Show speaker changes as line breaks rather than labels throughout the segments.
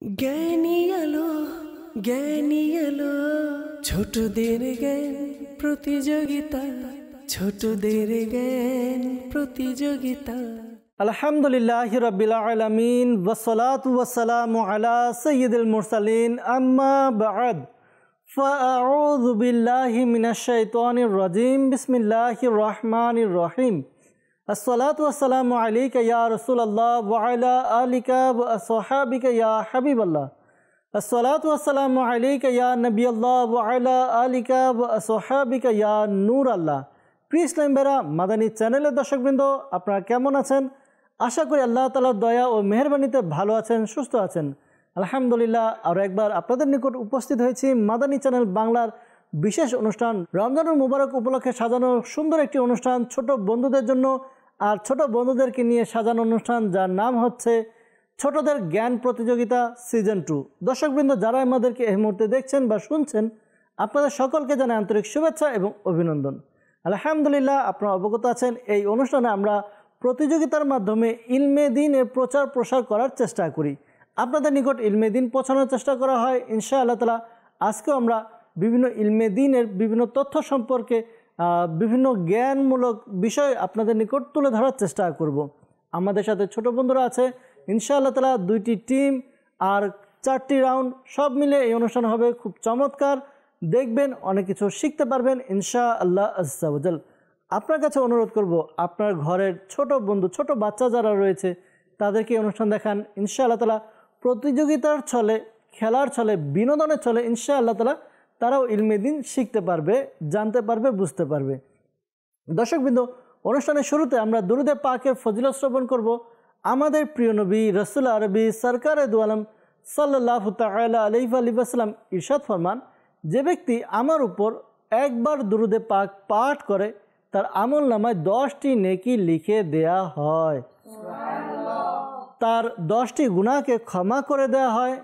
জ্ঞানী আলো জ্ঞানী আলো ছোটদের জ্ঞান প্রতিযোগিতা ছোটদের জ্ঞান প্রতিযোগিতা।
আলহামদুলিল্লাহি রাব্বিল আলামিন ওয়াসসালাতু ওয়াসসালামু আলা সাইয়্যিদিল মুরসালিন আম্মা বা'দ ফাআউযু বিল্লাহি মিনাশ শাইতানির রাজিম বিসমিল্লাহির রহমানির রহিম। আসসালাতু ওয়াসসালামু আলাইকা ইয়া রাসূলুল্লাহ ওয়া আলা আলিকা ওয়া আসহাবিকা ইয়া হাবিবাল্লাহ। আসসালাতু ওয়াসসালামু আলাইকা ইয়া নবিয়াল্লাহ ওয়া আলা আলিকা ওয়া আসহাবিকা ইয়া নূরাল্লাহ। প্রিয় ইসলাম ভাইরা, মাদানী চ্যানেলের দর্শকবৃন্দ, আপনারা কেমন আছেন? আশা করি আল্লাহ তাআলার দয়া ও মেহেরবানিতে ভালো আছেন, সুস্থ আছেন। আলহামদুলিল্লাহ, আর একবার আপনাদের নিকট উপস্থিত হয়েছি মাদানী চ্যানেল বাংলার বিশেষ অনুষ্ঠান রমজানুল মুবারক উপলক্ষে সাজানো সুন্দর একটি অনুষ্ঠান ছোট বন্ধুদের জন্য আর ছোট বন্ধুদেরকে নিয়ে সাজানো অনুষ্ঠান, যার নাম হচ্ছে ছোটদের জ্ঞান প্রতিযোগিতা সিজন 2। দর্শকবৃন্দ, যারা আমাদেরকে এই মুহূর্তে দেখছেন বা শুনছেন, আপনাদের সকলকে জানাই আন্তরিক শুভেচ্ছা এবং অভিনন্দন। আলহামদুলিল্লাহ, আপনারা অবগত আছেন এই অনুষ্ঠানে আমরা প্রতিযোগিতার মাধ্যমে ইলমে দ্বীনের প্রচার প্রসার করার চেষ্টা করি। আপনাদের নিকট ইলমে দ্বীন পৌঁছানোর চেষ্টা করা হয় ইনশাআল্লাহ তাআলা। আজকেও আমরা বিভিন্ন ইলমে দ্বীনের বিভিন্ন তথ্য সম্পর্কে বিভিন্ন জ্ঞানমূলক বিষয় আপনাদের নিকট তুলে ধরার চেষ্টা করব। আমাদের সাথে ছোট বন্ধুরা আছে ইনশাআল্লাহ তাআলা, 2টি টিম আর 4টি রাউন্ড, সব মিলে এই অনুষ্ঠান হবে খুব চমৎকার। দেখবেন, অনেক কিছু শিখতে পারবেন ইনশাআল্লাহ আজ্জা ওয়া জাল। আপনার কাছে অনুরোধ করব, আপনার ঘরের ছোট বন্ধু, ছোট বাচ্চা যারা রয়েছে তাদেরকে অনুষ্ঠান দেখান ইনশাআল্লাহ তাআলা। প্রতিযোগিতার ছলে, খেলার ছলে, বিনোদনের ছলে ইনশাআল্লাহ তাআলা তারাও ইলমে দ্বীন শিখতে পারবে, জানতে পারবে, বুঝতে পারবে। দর্শকবৃন্দ, অনুষ্ঠানের শুরুতে আমরা দুরূদে পাকের ফজিলত শ্রবণ করব। আমাদের প্রিয় নবী রাসূল আরবি সরকারে দু আলম সাল্লাল্লাহু তাআলা আলাইহি ওয়া সাল্লাম ইরশাদ ফরমান, যে ব্যক্তি আমার উপর একবার দুরূদে পাক পাঠ করে তার আমল নামায় 10টি নেকি লিখে দেয়া হয়, তার 10টি গুনাহকে ক্ষমা করে দেয়া হয়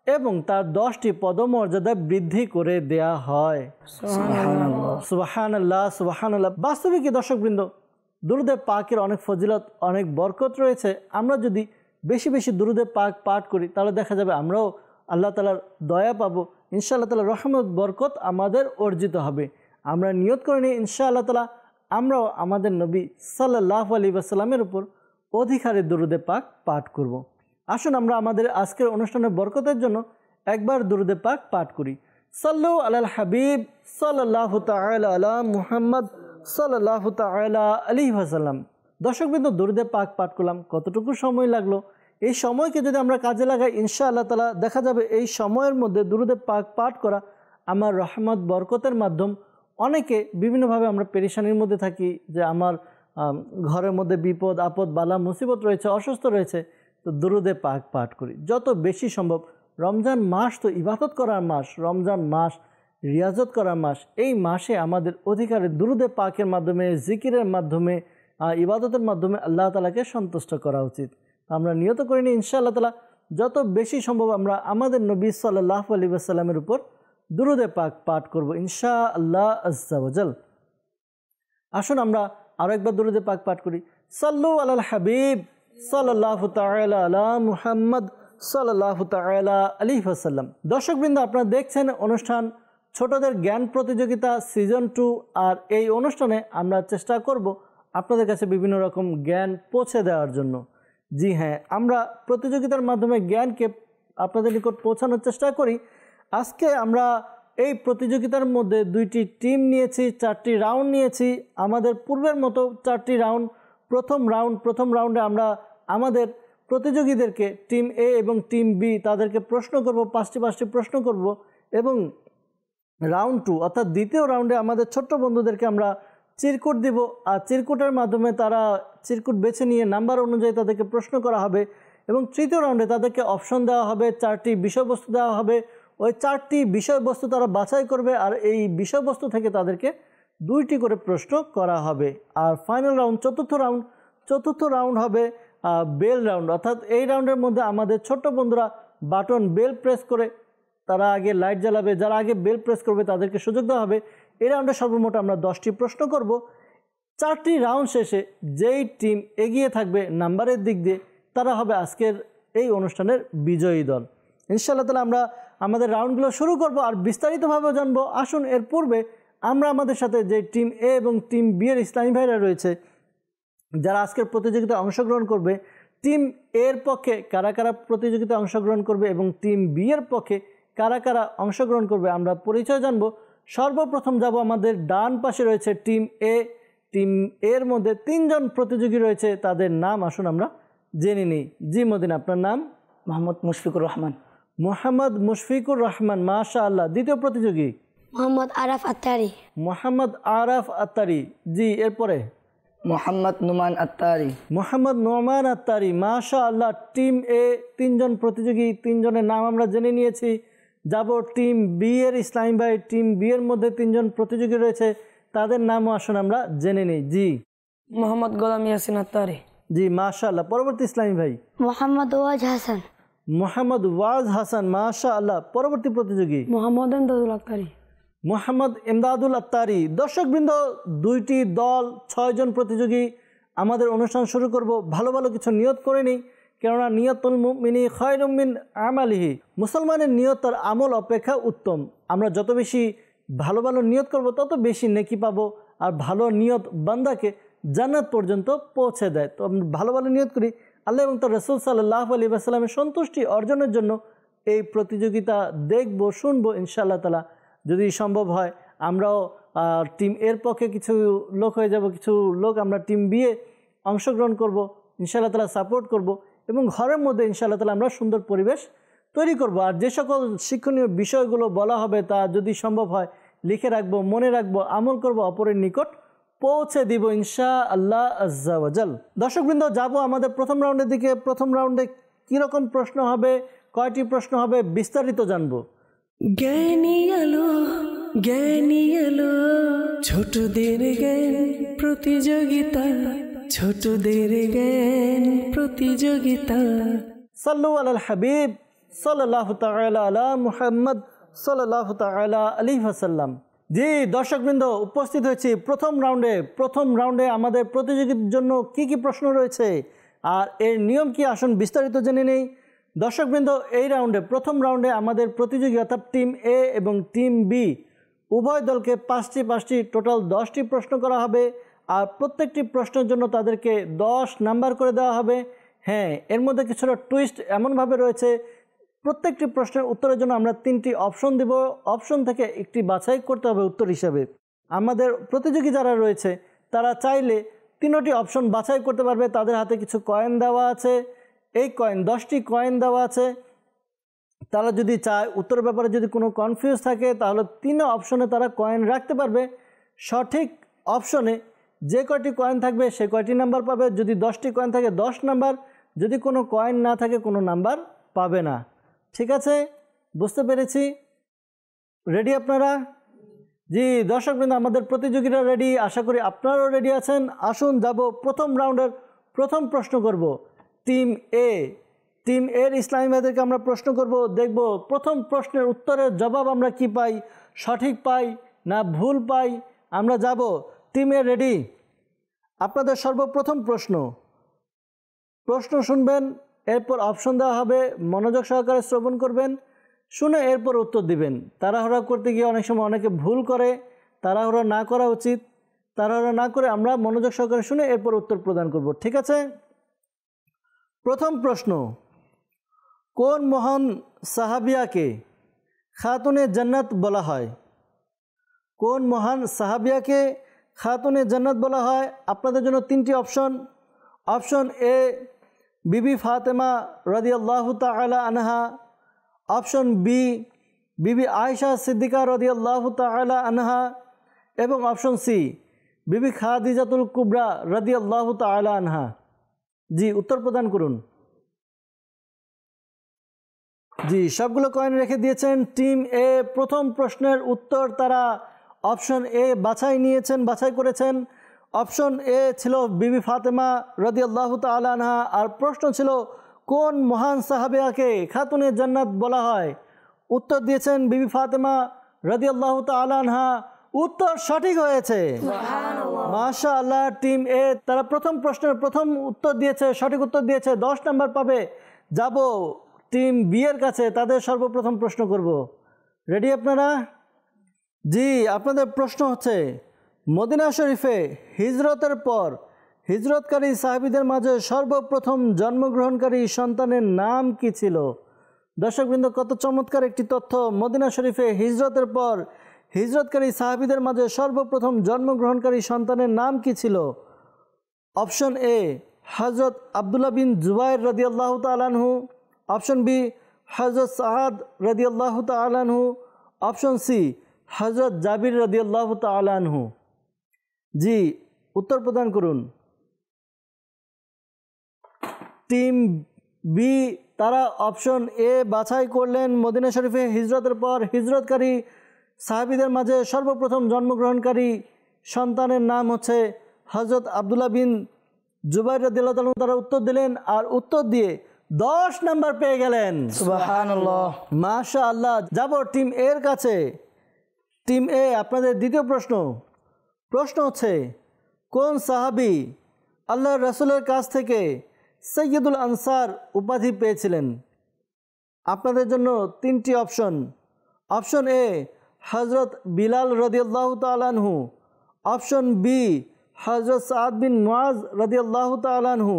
এবং তার 10টি পদমর্যাদা বৃদ্ধি করে দেয়া হয়। সুবহানাল্লাহ, সুবহানাল্লাহ। বাস্তবিক দর্শকবৃন্দ, দুরূদে পাকের অনেক ফজিলত, অনেক বরকত রয়েছে। আমরা যদি বেশি বেশি দুরূদে পাক পাঠ করি তাহলে দেখা যাবে আমরাও আল্লাহ তাআলার দয়া পাবো, ইনশাআল্লাহ তাআলা রহমত বরকত আমাদের অর্জিত হবে। আমরা নিয়ত করে নিই ইনশাআল্লাহ তাআলা আমরাও আমাদের নবী সাল্লাল্লাহু আলাইহি ওয়াসাল্লামের উপর অধিকারে দুরূদে পাক পাঠ করব। আসুন আমরা আমাদের আজকের অনুষ্ঠানের বরকতের জন্য একবার দুরূদে পাক পাঠ করি। সাল্লু আলাল হাবিব সাল্লাল্লাহু তাআলা আলা মুহাম্মদ সাল্লাল্লাহু তাআলা আলাইহি ওয়াসাল্লাম। দর্শকবৃন্দ, দুরূদে পাক পাঠ করলাম, কতটুকু সময় লাগলো? এই সময়কে যদি আমরা কাজে লাগাই ইনশাআল্লাহ তাআলা দেখা যাবে এই সময়ের মধ্যে দুরূদে পাক পাঠ করা আমার রহমত বরকতের মাধ্যম। অনেকে বিভিন্নভাবে আমরা পেরেশানির মধ্যে থাকি যে আমার ঘরের মধ্যে বিপদ আপদ বালা মুসিবত রয়েছে, অসুস্থ রয়েছে, তো দুরূদে পাক পাঠ করি যত বেশি সম্ভব। রমজান মাস তো ইবাদত করার মাস, রমজান মাস রিয়াজত করার মাস। এই মাসে আমাদের অধিকারে দুরূদে পাকের মাধ্যমে, জিকিরের মাধ্যমে, ইবাদতের মাধ্যমে আল্লাহ তাআলাকে সন্তুষ্ট করা উচিত। আমরা নিয়ত করে নিই ইনশাআল্লাহ তাআলা যত বেশি সম্ভব আমরা আমাদের নবী সাল্লাল্লাহু আলাইহি ওয়াসাল্লামের উপর দুরূদে পাক পাঠ করব ইনশাআল্লাহ আজ্জা ওয়া জাল। আসুন আমরা আরও একবার দুরূদে পাক পাঠ করি। সাল্লু আলাল হাবিব সাল্লাল্লাহু তাআলা আলা মুহাম্মদ সাল্লাল্লাহু তাআলা আলাইহি ওয়াসাল্লাম। দর্শকবৃন্দ, আপনারা দেখছেন অনুষ্ঠান ছোটদের জ্ঞান প্রতিযোগিতা সিজন 2। আর এই অনুষ্ঠানে আমরা চেষ্টা করব আপনাদের কাছে বিভিন্ন রকম জ্ঞান পৌঁছে দেওয়ার জন্য। জি হ্যাঁ, আমরা প্রতিযোগিতার মাধ্যমে জ্ঞানকে আপনাদের নিকট পৌঁছানোর চেষ্টা করি। আজকে আমরা এই প্রতিযোগিতার মধ্যে 2টি টিম নিয়েছি, 4টি রাউন্ড নিয়েছি। আমাদের পূর্বের মতো 4টি রাউন্ড। প্রথম রাউন্ডে আমরা আমাদের প্রতিযোগীদেরকে টিম এ এবং টিম বি তাদেরকে প্রশ্ন করব, 5টি প্রশ্ন করব। এবং রাউন্ড 2 অর্থাৎ দ্বিতীয় রাউন্ডে আমাদের ছোট্ট বন্ধুদেরকে আমরা চিরকুট দিব। আর চিরকুটের মাধ্যমে তারা চিরকুট বেছে নিয়ে নাম্বার অনুযায়ী তাদেরকে প্রশ্ন করা হবে। এবং তৃতীয় রাউন্ডে তাদেরকে অপশন দেওয়া হবে, 4টি বিষয়বস্তু দেওয়া হবে। ওই 4টি বিষয়বস্তু তারা বাছাই করবে আর এই বিষয়বস্তু থেকে তাদেরকে 2টি করে প্রশ্ন করা হবে। আর ফাইনাল রাউন্ড, চতুর্থ রাউন্ড হবে বেল রাউন্ড। অর্থাৎ এই রাউন্ডের মধ্যে আমাদের ছোট্ট বন্ধুরা বাটন বেল প্রেস করে তারা আগে লাইট জ্বালাবে, যারা আগে বেল প্রেস করবে তাদেরকে সুযোগ দেওয়া হবে। এই রাউন্ডে সর্বমোট আমরা 10টি প্রশ্ন করব। 4টি রাউন্ড শেষে যেই টিম এগিয়ে থাকবে নাম্বারের দিক দিয়ে তারা হবে আজকের এই অনুষ্ঠানের বিজয়ী দল। ইনশাআল্লাহ তাআলা আমরা আমাদের রাউন্ডগুলো শুরু করব আর বিস্তারিতভাবে জানবো। আসুন এর পূর্বে আমরা আমাদের সাথে যে টিম এ এবং টিম বি এর ইসলামী ভাইরা রয়েছে যারা আজকের প্রতিযোগিতায় অংশগ্রহণ করবে, টিম এর পক্ষে কারা কারা প্রতিযোগিতায় অংশগ্রহণ করবে এবং টিম বি এর পক্ষে কারা কারা অংশগ্রহণ করবে আমরা পরিচয় জানবো। সর্বপ্রথম যাব আমাদের ডান পাশে রয়েছে টিম এ। টিম এর মধ্যে 3 জন প্রতিযোগী রয়েছে, তাদের নাম আসুন আমরা জেনে নিই। জি মদিনা, আপনার নাম?
মোহাম্মদ মুশফিকুর রহমান।
মোহাম্মদ মুশফিকুর রহমান, মাশাআল্লাহ। দ্বিতীয় প্রতিযোগী
মোহাম্মদ আরাফ আত্তারি।
মোহাম্মদ আরাফ আত্তারি। জি, এরপরে
মোহাম্মদ নুমান আত্তারি।
মোহাম্মদ নোমান আত্তারি, মাশাআল্লাহ। টিম এ 3 জন প্রতিযোগী, 3 জনের নাম আমরা জেনে নিয়েছি। যাব টিম বি এর ইসলামী ভাই। টিম বি এর মধ্যে 3 জন প্রতিযোগী রয়েছে, তাদের নামও আসুন আমরা জেনে নিই। জি
মোহাম্মদ গোলাম ইয়াসিন আত্তারি।
জি, মাশাআল্লাহ। পরবর্তী ইসলামী ভাই
মোহাম্মদ ওয়াজ হাসান।
মোহাম্মদ ওয়াজ হাসান, মাশাআল্লাহ। পরবর্তী প্রতিযোগী
মোহাম্মদ এমদাদুল আত্তারি।
মোহাম্মদ এমদাদুল আত্তারি। দর্শকবৃন্দ, 2টি দল, 6 জন প্রতিযোগী। আমাদের অনুষ্ঠান শুরু করব। ভালো ভালো কিছু নিয়ত করে নিই, কেননা নিয়তুল মুমিনি খায়রুম মিন আমালিহি। মুসলমানের নিয়ত তার আমল অপেক্ষা উত্তম। আমরা যত বেশি ভালো ভালো নিয়ত করব তত বেশি নেকি পাবো, আর ভালো নিয়ত বান্দাকে জান্নাত পর্যন্ত পৌঁছে দেয়। তো আমরা ভালো ভালো নিয়ত করি আল্লাহ এবং তার রাসূল সাল্লাল্লাহু আলাইহি ওয়াসাল্লামের সন্তুষ্টি অর্জনের জন্য এই প্রতিযোগিতা দেখব, শুনবো ইনশাআল্লাহ তাআলা। যদি সম্ভব হয় আমরাও টিম এর পক্ষে কিছু লোক হয়ে যাব, কিছু লোক আমরা টিম বি এ অংশগ্রহণ করব, ইনশাআল্লাহ তাআলা সাপোর্ট করব এবং ঘরের মধ্যে ইনশাআল্লাহ তাআলা আমরা সুন্দর পরিবেশ তৈরি করব। আর যে সকল শিক্ষণীয় বিষয়গুলো বলা হবে তা যদি সম্ভব হয় লিখে রাখবো, মনে রাখবো, আমল করব, অপরের নিকট পৌঁছে দিব ইনশাআল্লাহ আজ্জা ওয়া জাল। দর্শকবৃন্দ, যাব আমাদের প্রথম রাউন্ডের দিকে। প্রথম রাউন্ডে কীরকম প্রশ্ন হবে, কয়টি প্রশ্ন হবে, বিস্তারিত জানবো।
জ্ঞানী আলো, জ্ঞানী আলো, ছোটদের জ্ঞান প্রতিযোগিতা, ছোটদের জ্ঞান প্রতিযোগিতা।
সাল্লু আলাল হাবিব সাল্লাল্লাহু তাআলা আলা মুহাম্মদ সাল্লাল্লাহু তাআলা আলাইহি ওয়াসাল্লাম। জি দর্শকবৃন্দ, উপস্থিত হয়েছি প্রথম রাউন্ডে। প্রথম রাউন্ডে আমাদের প্রতিযোগীর জন্য কি কি প্রশ্ন রয়েছে আর এর নিয়ম কি, আসুন বিস্তারিত জেনে নেই। দর্শকবৃন্দ, এই রাউন্ডে, প্রথম রাউন্ডে আমাদের প্রতিযোগী অর্থাৎ টিম এ এবং টিম বি উভয় দলকে 5টি টোটাল 10টি প্রশ্ন করা হবে। আর প্রত্যেকটি প্রশ্নের জন্য তাদেরকে 10 নাম্বার করে দেওয়া হবে। হ্যাঁ, এর মধ্যে কিছুটা টুইস্ট এমনভাবে রয়েছে, প্রত্যেকটি প্রশ্নের উত্তরের জন্য আমরা 3টি অপশন দেব। অপশন থেকে একটি বাছাই করতে হবে উত্তর হিসাবে। আমাদের প্রতিযোগী যারা রয়েছে তারা চাইলে 3টি অপশন বাছাই করতে পারবে। তাদের হাতে কিছু কয়েন দেওয়া আছে, এই কয়েন 10টি কয়েন দেওয়া আছে। তারা যদি চায় উত্তরের ব্যাপারে যদি কোনো কনফিউজ থাকে তাহলে 3 অপশনে তারা কয়েন রাখতে পারবে। সঠিক অপশনে যে কয়টি কয়েন থাকবে সে কয়টি নাম্বার পাবে। যদি 10টি কয়েন থাকে 10 নাম্বার, যদি কোনো কয়েন না থাকে কোনো নাম্বার পাবে না। ঠিক আছে, বুঝতে পেরেছি। রেডি আপনারা? জি দর্শকবৃন্দ, আমাদের প্রতিযোগীরা রেডি, আশা করি আপনারাও রেডি আছেন। আসুন যাব প্রথম রাউন্ডের প্রথম প্রশ্ন করব। টিম এ, টিম এর ইসলামী ভাইদেরকে আমরা প্রশ্ন করব, দেখব প্রথম প্রশ্নের উত্তরের জবাব আমরা কি পাই, সঠিক পাই না ভুল পাই। আমরা যাব। টিম এ রেডি? আপনাদের সর্বপ্রথম প্রশ্ন শুনবেন, এরপর অপশন দেওয়া হবে, মনোযোগ সহকারে শ্রবণ করবেন, শুনে এরপর উত্তর দিবেন। তাড়াহুড়া করতে গিয়ে অনেক সময় অনেকে ভুল করে, তাড়াহুড়া না করা উচিত। তাড়াহুড়া না করে আমরা মনোযোগ সহকারে শুনে এরপর উত্তর প্রদান করব। ঠিক আছে? প্রথম প্রশ্ন, কোন মহান সাহাবিয়াকে খাতুনে জান্নাত বলা হয়? কোন মহান সাহাবিয়াকে খাতুনে জান্নাত বলা হয়? আপনাদের জন্য 3টি অপশন। অপশন এ বিবি ফাতেমা রাদিয়াল্লাহু তাআলা আনহা, অপশন বি বিবি আয়েশা সিদ্দিকা রাদিয়াল্লাহু তাআলা আনহা এবং অপশন সি বিবি খাদিজাতুল কুবরা রাদিয়াল্লাহু তাআলা আনহা। জি, উত্তর প্রদান করুন। জি, সবগুলো কয়েন রেখে দিয়েছেন। টিম এ প্রথম প্রশ্নের উত্তর তারা অপশন এ বাছাই করেছেন। অপশন এ ছিল বিবি ফাতেমা রাদিয়াল্লাহু তাআলা আনহা, আর প্রশ্ন ছিল কোন মহান সাহাবিয়াকে খাতুনে জান্নাত বলা হয়? উত্তর দিয়েছেন বিবি ফাতেমা রাদিয়াল্লাহু তাআলা আনহা। উত্তর সঠিক হয়েছে, মাশাআল্লাহ। টিম এ তারা প্রথম প্রশ্নের প্রথম উত্তর দিয়েছে, সঠিক উত্তর দিয়েছে, 10 নাম্বার পাবে। যাব টিম বি এর কাছে, তাদের সর্বপ্রথম প্রশ্ন করব। রেডি আপনারা? জি, আপনাদের প্রশ্ন হচ্ছে মদিনা শরীফে হিজরতের পর হিজরতকারী সাহাবীদের মাঝে সর্বপ্রথম জন্মগ্রহণকারী সন্তানের নাম কি ছিল? দর্শকবৃন্দ, কত চমৎকার একটি তথ্য। মদিনা শরীফে হিজরতের পর হিজরতকারী সাহাবীদের মাঝে সর্বপ্রথম জন্মগ্রহণকারী সন্তানের নাম কি ছিল? অপশন এ হজরত আবদুল্লাহ বিন জুবাইর রাদিয়াল্লাহু তাআলা আনহু, অপশন বি হজরত সাআদ রাদিয়াল্লাহু তাআলা আনহু, অপশন সি হজরত জাবির রাদিয়াল্লাহু তাআলা আনহু। জি, উত্তর প্রদান করুন। টিম বি তারা অপশন এ বাছাই করলেন। মদিনা শরীফে হিজরতের পর হিজরতকারী সাহাবীদের মাঝে সর্বপ্রথম জন্মগ্রহণকারী সন্তানের নাম হচ্ছে হজরত আবদুল্লাহ বিন জুবাইর রাদিয়াল্লাহু তাআলা। তারা উত্তর দিলেন আর উত্তর দিয়ে 10 নাম্বার পেয়ে গেলেন।
সুবহানাল্লাহ।
মাশাআল্লাহ। যাব টিম এর কাছে। টিম এ, আপনাদের দ্বিতীয় প্রশ্ন হচ্ছে কোন সাহাবী আল্লাহর রাসূলের কাছ থেকে সৈয়দুল আনসার উপাধি পেয়েছিলেন? আপনাদের জন্য 3টি অপশন। অপশন এ হজরত বিলাল রাদিয়াল্লাহু তাআলা আনহু, অপশন বি হজরত সাদ বিন মুআজ রাদিয়াল্লাহু তাআলা আনহু,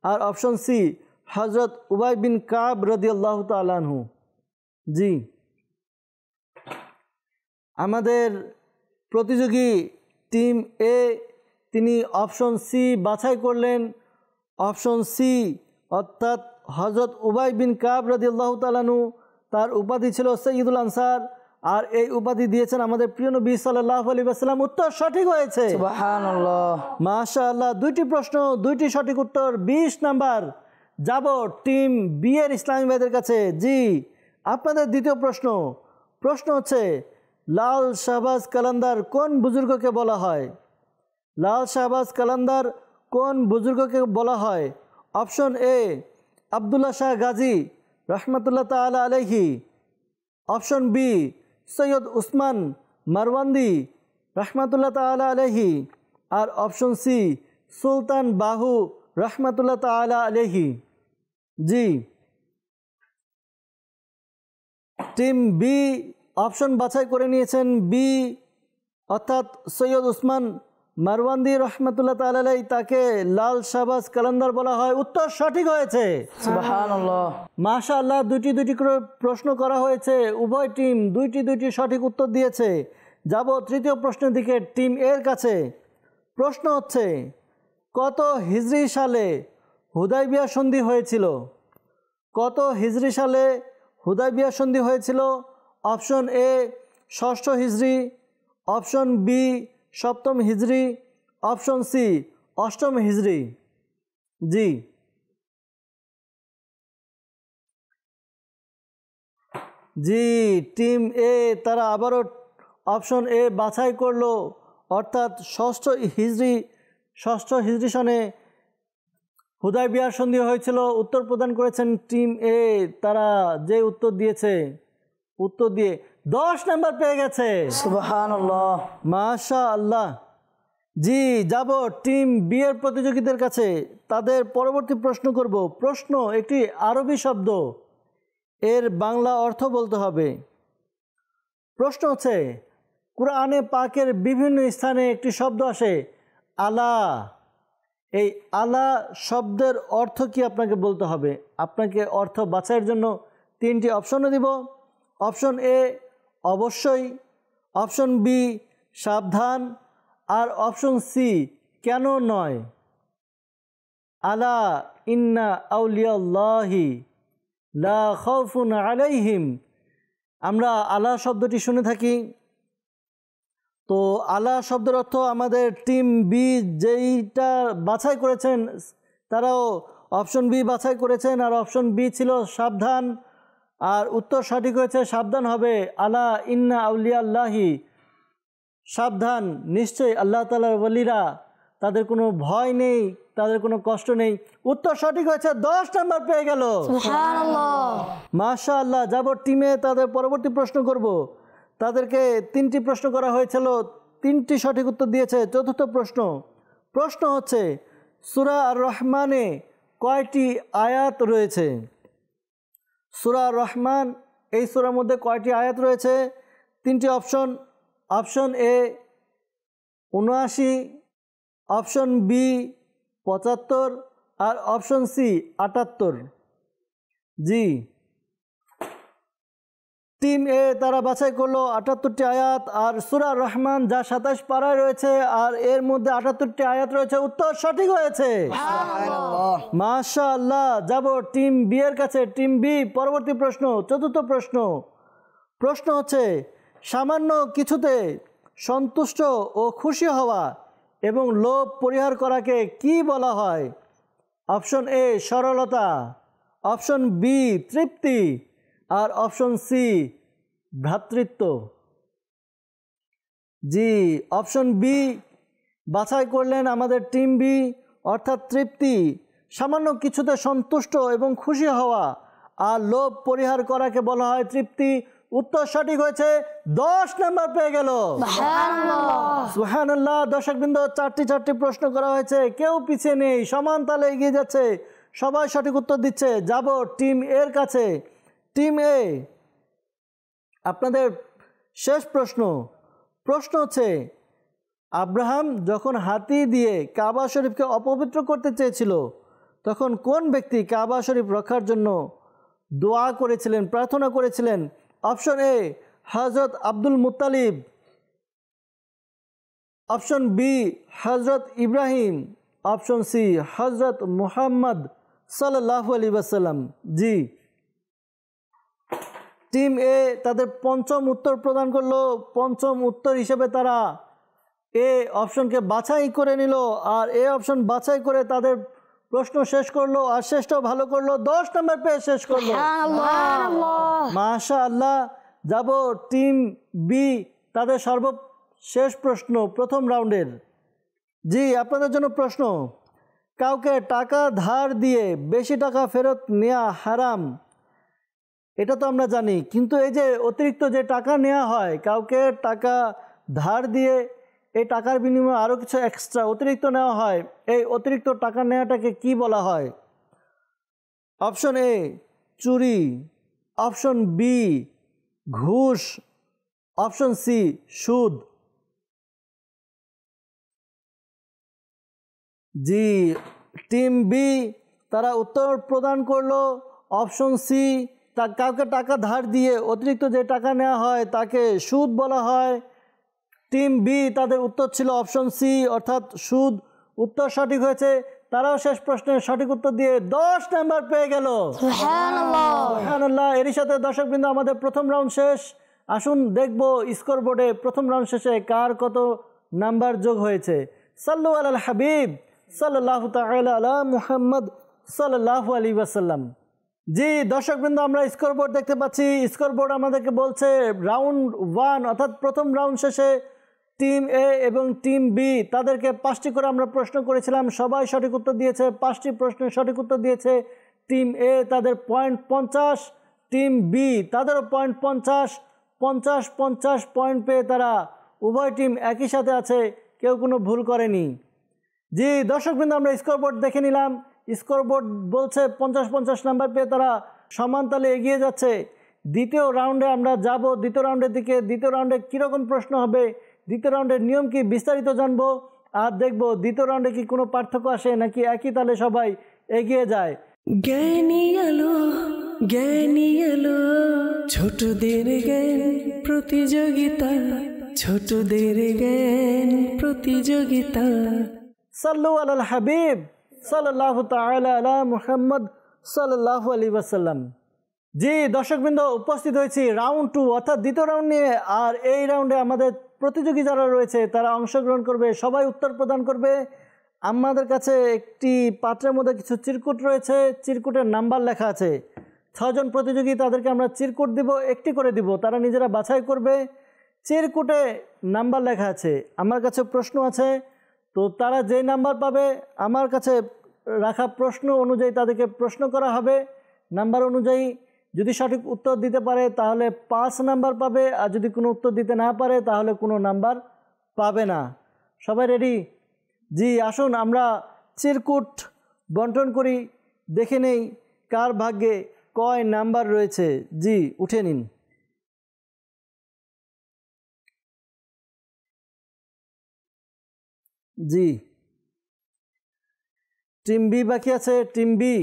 আর অপশন সি হজরত উবাই বিন কাব রাদিয়াল্লাহু তাআলা আনহু। জি, আমাদের প্রতিযোগী টিম এ তিনি অপশন সি বাছাই করলেন। অপশন সি অর্থাৎ হজরত উবাই বিন কাব রাদিয়াল্লাহু তাআলা আনহু, তার উপাধি ছিল সৈয়দুল আনসার, আর এই উপাধি দিয়েছেন আমাদের প্রিয় নবী সাল্লাল্লাহু আলাইহি ওয়াসাল্লাম। উত্তর সঠিক হয়েছে।
সুবহানাল্লাহ।
মাশাআল্লাহ। 2টি প্রশ্ন, 2টি সঠিক উত্তর, 20 নাম্বার। যাব টিম বি এর ইসলামী ভাইদের কাছে। জি, আপনাদের দ্বিতীয় প্রশ্ন হচ্ছে লাল শাহবাজ কালান্দার কোন বুজুর্গকে বলা হয়? লাল শাহবাজ কালান্দার কোন বুজুর্গকে বলা হয়? অপশন এ আবদুল্লাহ শাহ গাজী রহমতুল্লাহ তাআলা আলাইহি, অপশন বি সৈয়দ উসমান মারওয়ান্দি রহমতুল্লাহ তাআলা আলাইহি, আর অপশন সি সুলতান বাহু রহমতুল্লাহ তাআলা আলাইহি। জি, টিম বি অপশন বাছাই করে নিয়েছেন বি, অর্থাৎ সৈয়দ উসমান মারওয়ান্দি রহমতুল্লাহ তাআলা আলাইহি, তাকে লাল শাহবাজ কালান্দার বলা হয়। উত্তর সঠিক হয়েছে।
সুবহানাল্লাহ।
মাশাআল্লাহ। 2টি করে প্রশ্ন করা হয়েছে, উভয় টিম 2টি সঠিক উত্তর দিয়েছে। যাব তৃতীয় প্রশ্নের দিকে টিম এর কাছে। প্রশ্ন হচ্ছে কত হিজরি সালে হুদাইবিয়া সন্ধি হয়েছিল? কত হিজরি সালে হুদাইবিয়া সন্ধি হয়েছিল? অপশন এ 6ষ্ঠ হিজরি, অপশন বি 7ম হিজরি, অপশন সি 8ম হিজরি। জি, টিম এ তারা আবারও অপশন এ বাছাই করলো, অর্থাৎ 6ষ্ঠ হিজরি সনে হুদাইবিয়ার সন্ধি হয়েছিল। উত্তর প্রদান করেছেন টিম এ। তারা যে উত্তর দিয়েছে, উত্তর দিয়ে 10 নাম্বার পেয়ে গেছে।
সুবহানাল্লাহ।
মাশাআল্লাহ। জি, যাব টিম বি এর প্রতিযোগীদের কাছে। তাদের পরবর্তী প্রশ্ন করব। প্রশ্ন একটি আরবি শব্দ, এর বাংলা অর্থ বলতে হবে। প্রশ্ন হচ্ছে কুরআনে পাকের বিভিন্ন স্থানে একটি শব্দ আসে আলা। এই আলা শব্দের অর্থ কি আপনাকে বলতে হবে। আপনাকে অর্থ বাছাইয়ের জন্য 3টি অপশনও দিব। অপশন এ অবশ্যই, অপশন বি সাবধান, আর অপশন সি কেন নয়। আলা ইন্না আউলিয়াল্লাহি লা খাউফুন আলাইহিম। আমরা আলা শব্দটি শুনে থাকি। তো আলা শব্দের অর্থ আমাদের টিম বি যেইটা বাছাই করেছেন তারাও অপশন বি বাছাই করেছেন, আর অপশন বি ছিল সাবধান। আর উত্তর সঠিক হয়েছে সাবধান হবে। আলা ইন্না আউলিয়াল্লাহি, সাবধান, নিশ্চয়ই আল্লাহ তাআলার ওয়ালিরা, তাদের কোনো ভয় নেই, তাদের কোনো কষ্ট নেই। উত্তর সঠিক হয়েছে। 10 নাম্বার পেয়ে গেল।
সুবহানাল্লাহ।
মাশাআল্লাহ। যাব টিমে তাদের পরবর্তী প্রশ্ন করব। তাদেরকে 3টি প্রশ্ন করা হয়েছিল, 3টি সঠিক উত্তর দিয়েছে। চতুর্থ প্রশ্ন হচ্ছে সূরা আর রহমানে কয়টি আয়াত রয়েছে? সূরা রহমান এই সূরার মধ্যে কয়টি আয়াত রয়েছে? 3টি option. Option A 79, option B 75 আর অপশন সি 78। জি, টিম এ তারা বাছাই করলো 78টি আয়াত, আর সূরা রহমান যা 27 পারায় রয়েছে আর এর মধ্যে 78টি আয়াত রয়েছে। উত্তর সঠিক হয়েছে, মাশাআল্লাহ। যাব টিম বি এর কাছে। টিম বি, পরবর্তী প্রশ্ন, চতুর্থ প্রশ্ন। প্রশ্ন হচ্ছে, সামান্য কিছুতে সন্তুষ্ট ও খুশি হওয়া এবং লোভ পরিহার করাকে কি বলা হয়? অপশন এ সরলতা, অপশন বি তৃপ্তি আর অপশন সি ভ্রাতৃত্ব। জি, অপশন বি বাছাই করলেন আমাদের টিম বি, অর্থাৎ তৃপ্তি। সামান্য কিছুতে সন্তুষ্ট এবং খুশি হওয়া আর লোভ পরিহার করাকে বলা হয় তৃপ্তি। উত্তর সঠিক হয়েছে, 10 নাম্বার পেয়ে গেল। সুবহানাল্লাহ। দর্শকবৃন্দ, 4টি প্রশ্ন করা হয়েছে, কেউ পিছিয়ে নেই, সমান তালে এগিয়ে যাচ্ছে, সবাই সঠিক উত্তর দিচ্ছে। যাব টিম এর কাছে। টিম এ, আপনাদের শেষ প্রশ্ন। প্রশ্ন হচ্ছে, আব্রাহাম যখন হাতি দিয়ে কাবা শরীফকে অপবিত্র করতে চেয়েছিল তখন কোন ব্যক্তি কাবা শরীফ রক্ষার জন্য দোয়া করেছিলেন, প্রার্থনা করেছিলেন? Option A Hazrat Abdul Muttalib, option B Hazrat Ibrahim, option C হযরত মুহাম্মদ সাল্লাল্লাহু আলাইহি ওয়াসাল্লাম। জি, টিম এ তাদের পঞ্চম উত্তর প্রদান করলো। পঞ্চম উত্তর হিসেবে তারা এ অপশনকে বাছাই করে নিল, আর এ অপশন বাছাই করে তাদের প্রশ্ন শেষ করলো, আর শেষটাও ভালো করলো, 10 নাম্বার পেয়ে শেষ করলো। মাশাআল্লাহ। যাব টিম বি, তাদের সর্বশেষ প্রশ্ন প্রথম রাউন্ডের। জি, আপনাদের জন্য প্রশ্ন, কাউকে টাকা ধার দিয়ে বেশি টাকা ফেরত নেওয়া হারাম, এটা তো আমরা জানি, কিন্তু এই যে অতিরিক্ত যে টাকা নেওয়া হয়, কাউকে টাকা ধার দিয়ে এই টাকার বিনিময়ে আরও কিছু এক্সট্রা অতিরিক্ত নেওয়া হয়, এই অতিরিক্ত টাকা নেওয়াটাকে কি বলা হয়? অপশন এ চুরি, অপশন বি ঘুষ, অপশন সি সুদ। জি, টিম বি তারা উত্তর প্রদান করলো অপশন সি। কাউকে টাকা ধার দিয়ে অতিরিক্ত যে টাকা নেওয়া হয় তাকে সুদ বলা হয়। টিম বি তাদের উত্তর ছিল অপশন সি, অর্থাৎ সুদ। উত্তর সঠিক হয়েছে। তারাও শেষ প্রশ্নের সঠিক উত্তর দিয়ে 10 নাম্বার পেয়ে গেল। সুবহানাল্লাহ। এরই সাথে দর্শকবৃন্দ, আমাদের প্রথম রাউন্ড শেষ। আসুন দেখব স্কোর বোর্ডে প্রথম রাউন্ড শেষে কার কত নাম্বার যোগ হয়েছে। সাল্লু আলাল হাবিব সাল্লাল্লাহু তাআলা আলা মুহাম্মদ সাল্লাল্লাহু আলাইহি ওয়াসাল্লাম। জি দর্শকবৃন্দ, আমরা স্কোর বোর্ড দেখতে পাচ্ছি। স্কোর বোর্ড আমাদেরকে বলছে রাউন্ড 1 অর্থাৎ প্রথম রাউন্ড শেষে টিম এ এবং টিম বি তাদেরকে 5টি করে আমরা প্রশ্ন করেছিলাম, সবাই সঠিক উত্তর দিয়েছে। 5টি প্রশ্নের সঠিক উত্তর দিয়েছে। টিম এ তাদের পয়েন্ট 50, টিম বি তাদেরও পয়েন্ট 50, 50 পয়েন্ট পেয়ে তারা উভয় টিম একই সাথে আছে, কেউ কোনো ভুল করেনি। জি দর্শকবৃন্দ, আমরা স্কোর বোর্ড দেখে নিলাম। স্কোর বোর্ড বলছে 50 নাম্বার পেয়ে তারা সমান তালে এগিয়ে যাচ্ছে। দ্বিতীয় রাউন্ডে আমরা যাব, দ্বিতীয় রাউন্ডের দিকে। দ্বিতীয় রাউন্ডে কীরকম প্রশ্ন হবে, দ্বিতীয় রাউন্ডের নিয়ম কি, বিস্তারিত জানবো আর দেখব দ্বিতীয় রাউন্ডে কি কোনো পার্থক্য আসে নাকি একই তালে সবাই এগিয়ে যায়।
জ্ঞানী আলো, জ্ঞানী আলো, ছোটদের জ্ঞান প্রতিযোগিতা, ছোটদের জ্ঞান প্রতিযোগিতা।
সাল্লু আলাল হাবিব সাল্লাল্লাহু তাআলা আলা মুহাম্মদ সাল্লাল্লাহু আলাইহি ওয়াসাল্লাম। জি দর্শকবৃন্দ, উপস্থিত হয়েছি রাউন্ড 2 অর্থাৎ দ্বিতীয় রাউন্ড নিয়ে। আর এই রাউন্ডে আমাদের প্রতিযোগী যারা রয়েছে তারা অংশগ্রহণ করবে, সবাই উত্তর প্রদান করবে। আমাদের কাছে একটি পাত্রের মধ্যে কিছু চিরকুট রয়েছে, চিরকুটের নাম্বার লেখা আছে। 6 জন প্রতিযোগী, তাদেরকে আমরা চিরকুট দিব, একটি করে দিব, তারা নিজেরা বাছাই করবে। চিরকুটে নাম্বার লেখা আছে, আমার কাছে প্রশ্ন আছে, তো তারা যেই নাম্বার পাবে আমার কাছে রাখা প্রশ্ন অনুযায়ী তাদেরকে প্রশ্ন করা হবে। নাম্বার অনুযায়ী যদি সঠিক উত্তর দিতে পারে তাহলে 5 নাম্বার পাবে, আর যদি কোনো উত্তর দিতে না পারে তাহলে কোনো নাম্বার পাবে না। সবাই রেডি? জি আসুন আমরা চিরকুট বন্টন করি, দেখে নেই কার ভাগ্যে কয় নাম্বার রয়েছে? জি, উঠে নিন। জি, টিম বি বাকি আছে। টিম বি,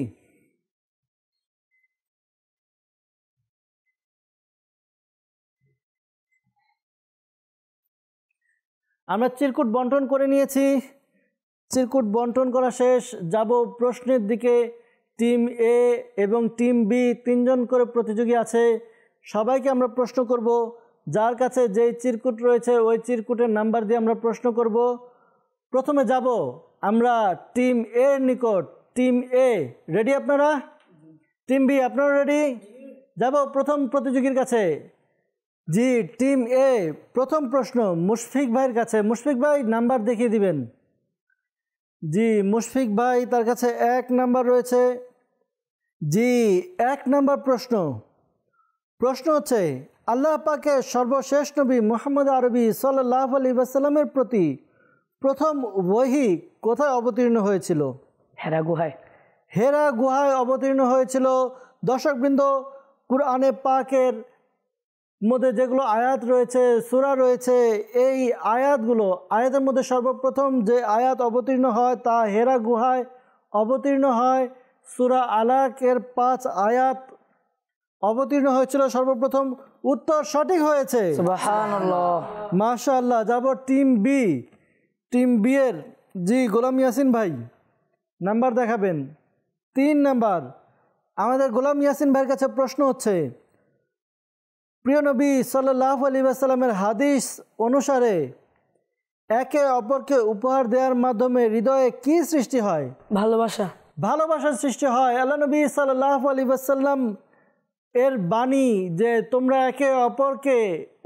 আমরা চিরকুট বন্টন করে নিয়েছি। চিরকুট বন্টন করা শেষ। যাব প্রশ্নের দিকে। টিম এ এবং টিম বি তিনজন করে প্রতিযোগী আছে। সবাইকে আমরা প্রশ্ন করব। যার কাছে যেই চিরকুট রয়েছে ওই চিরকুটের নাম্বার দিয়ে আমরা প্রশ্ন করব। প্রথমে যাব আমরা টিম এর নিকট। টিম এ রেডি আপনারা? টিম বি আপনারা রেডি? যাব প্রথম প্রতিযোগীর কাছে। জি, টিম এ প্রথম প্রশ্ন মুশফিক ভাইয়ের কাছে। মুশফিক ভাই নাম্বার দেখিয়ে দিবেন। জি, মুশফিক ভাই, তার কাছে 1 নাম্বার রয়েছে। জি, 1 নাম্বার প্রশ্ন। প্রশ্ন হচ্ছে, আল্লাহ পাকের সর্বশেষ নবী মুহাম্মদ আরবি সাল্লাল্লাহু আলাইহি ওয়াসাল্লামের প্রতি প্রথম ওহী কোথায় অবতীর্ণ হয়েছিল?
হেরা গুহায়।
হেরা গুহায় অবতীর্ণ হয়েছিল। দর্শকবৃন্দ, কুরআনে পাকের মধ্যে যেগুলো আয়াত রয়েছে, সূরা রয়েছে, এই আয়াতের মধ্যে সর্বপ্রথম যে আয়াত অবতীর্ণ হয় তা হেরা গুহায় অবতীর্ণ হয়। সূরা আলাকের 5 আয়াত অবতীর্ণ হয়েছিল সর্বপ্রথম। উত্তর সঠিক হয়েছে,
সুবহানাল্লাহ।
মাশাআল্লাহ। যাব টিম বি। টিম বি এর জি গোলাম ইয়াসিন ভাই নাম্বার দেখাবেন। 3 নাম্বার। আমাদের গোলাম ইয়াসিন ভাইয়ের কাছে প্রশ্ন হচ্ছে, প্রিয় নবী সাল্লাল্লাহু আলাইহি ওয়াসাল্লামের হাদিস অনুসারে একে অপরকে উপহার দেওয়ার মাধ্যমে হৃদয়ে কি সৃষ্টি হয়?
ভালোবাসা।
ভালোবাসার সৃষ্টি হয়। আল্লাহ নবী সাল্লাল্লাহু আলাইহি ওয়াসাল্লাম এর বাণী যে তোমরা একে অপরকে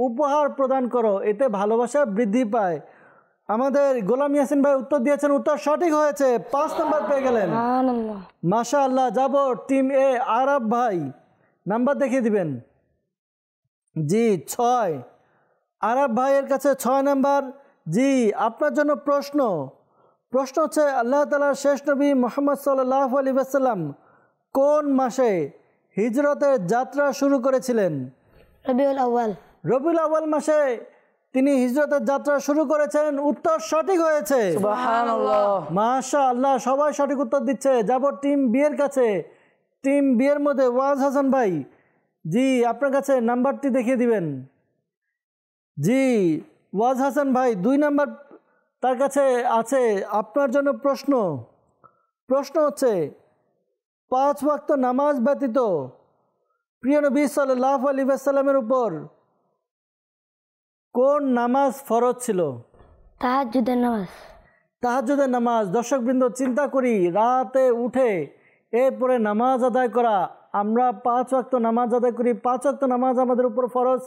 উপহার প্রদান করো, এতে ভালোবাসা বৃদ্ধি পায়। আমাদের গোলাম ইয়াসিন ভাই উত্তর দিয়েছেন, উত্তর সঠিক হয়েছে। 5 নাম্বার পেয়ে গেলেন, মাশাআল্লাহ। যাব টিম এ আরব ভাই, নাম্বার দেখিয়ে দিবেন। জি, 6। আরব ভাইয়ের কাছে 6 নাম্বার। জি, আপনার জন্য প্রশ্ন হচ্ছে, আল্লাহ তাআলার শেষ নবী মুহাম্মদ সাল্লাল্লাহু আলাইহি ওয়াসাল্লাম কোন মাসে হিজরতের যাত্রা শুরু করেছিলেন?
রবিউল আউয়াল।
রবিউল আউয়াল মাসে তিনি হিজরতের যাত্রা শুরু করেছেন। উত্তর সঠিক হয়েছে,
সুবহানাল্লাহ।
মাশাআল্লাহ। সবাই সঠিক উত্তর দিচ্ছে। যাব টিম বি এর কাছে। টিম বি এর মধ্যে ওয়াজ হাসান ভাই, জি আপনার কাছে নাম্বারটি দেখিয়ে দিবেন। জি, ওয়াজ হাসান ভাই 2 নাম্বার তার কাছে আছে। আপনার জন্য প্রশ্ন হচ্ছে, 5 ওয়াক্ত নামাজ ব্যতীত প্রিয় নবী সাল্লাল্লাহু আলাইহি ওয়াসাল্লামের উপর কোন নামাজ ফরজ ছিল?
তাহাজ্জুদের নামাজ।
তাহাজ্জুদের নামাজ। দর্শকবৃন্দ, চিন্তা করি, রাতে উঠে এরপরে নামাজ আদায় করা। আমরা 5 ওয়াক্ত নামাজ আদায় করি, 5 ওয়াক্ত নামাজ আমাদের উপর ফরজ,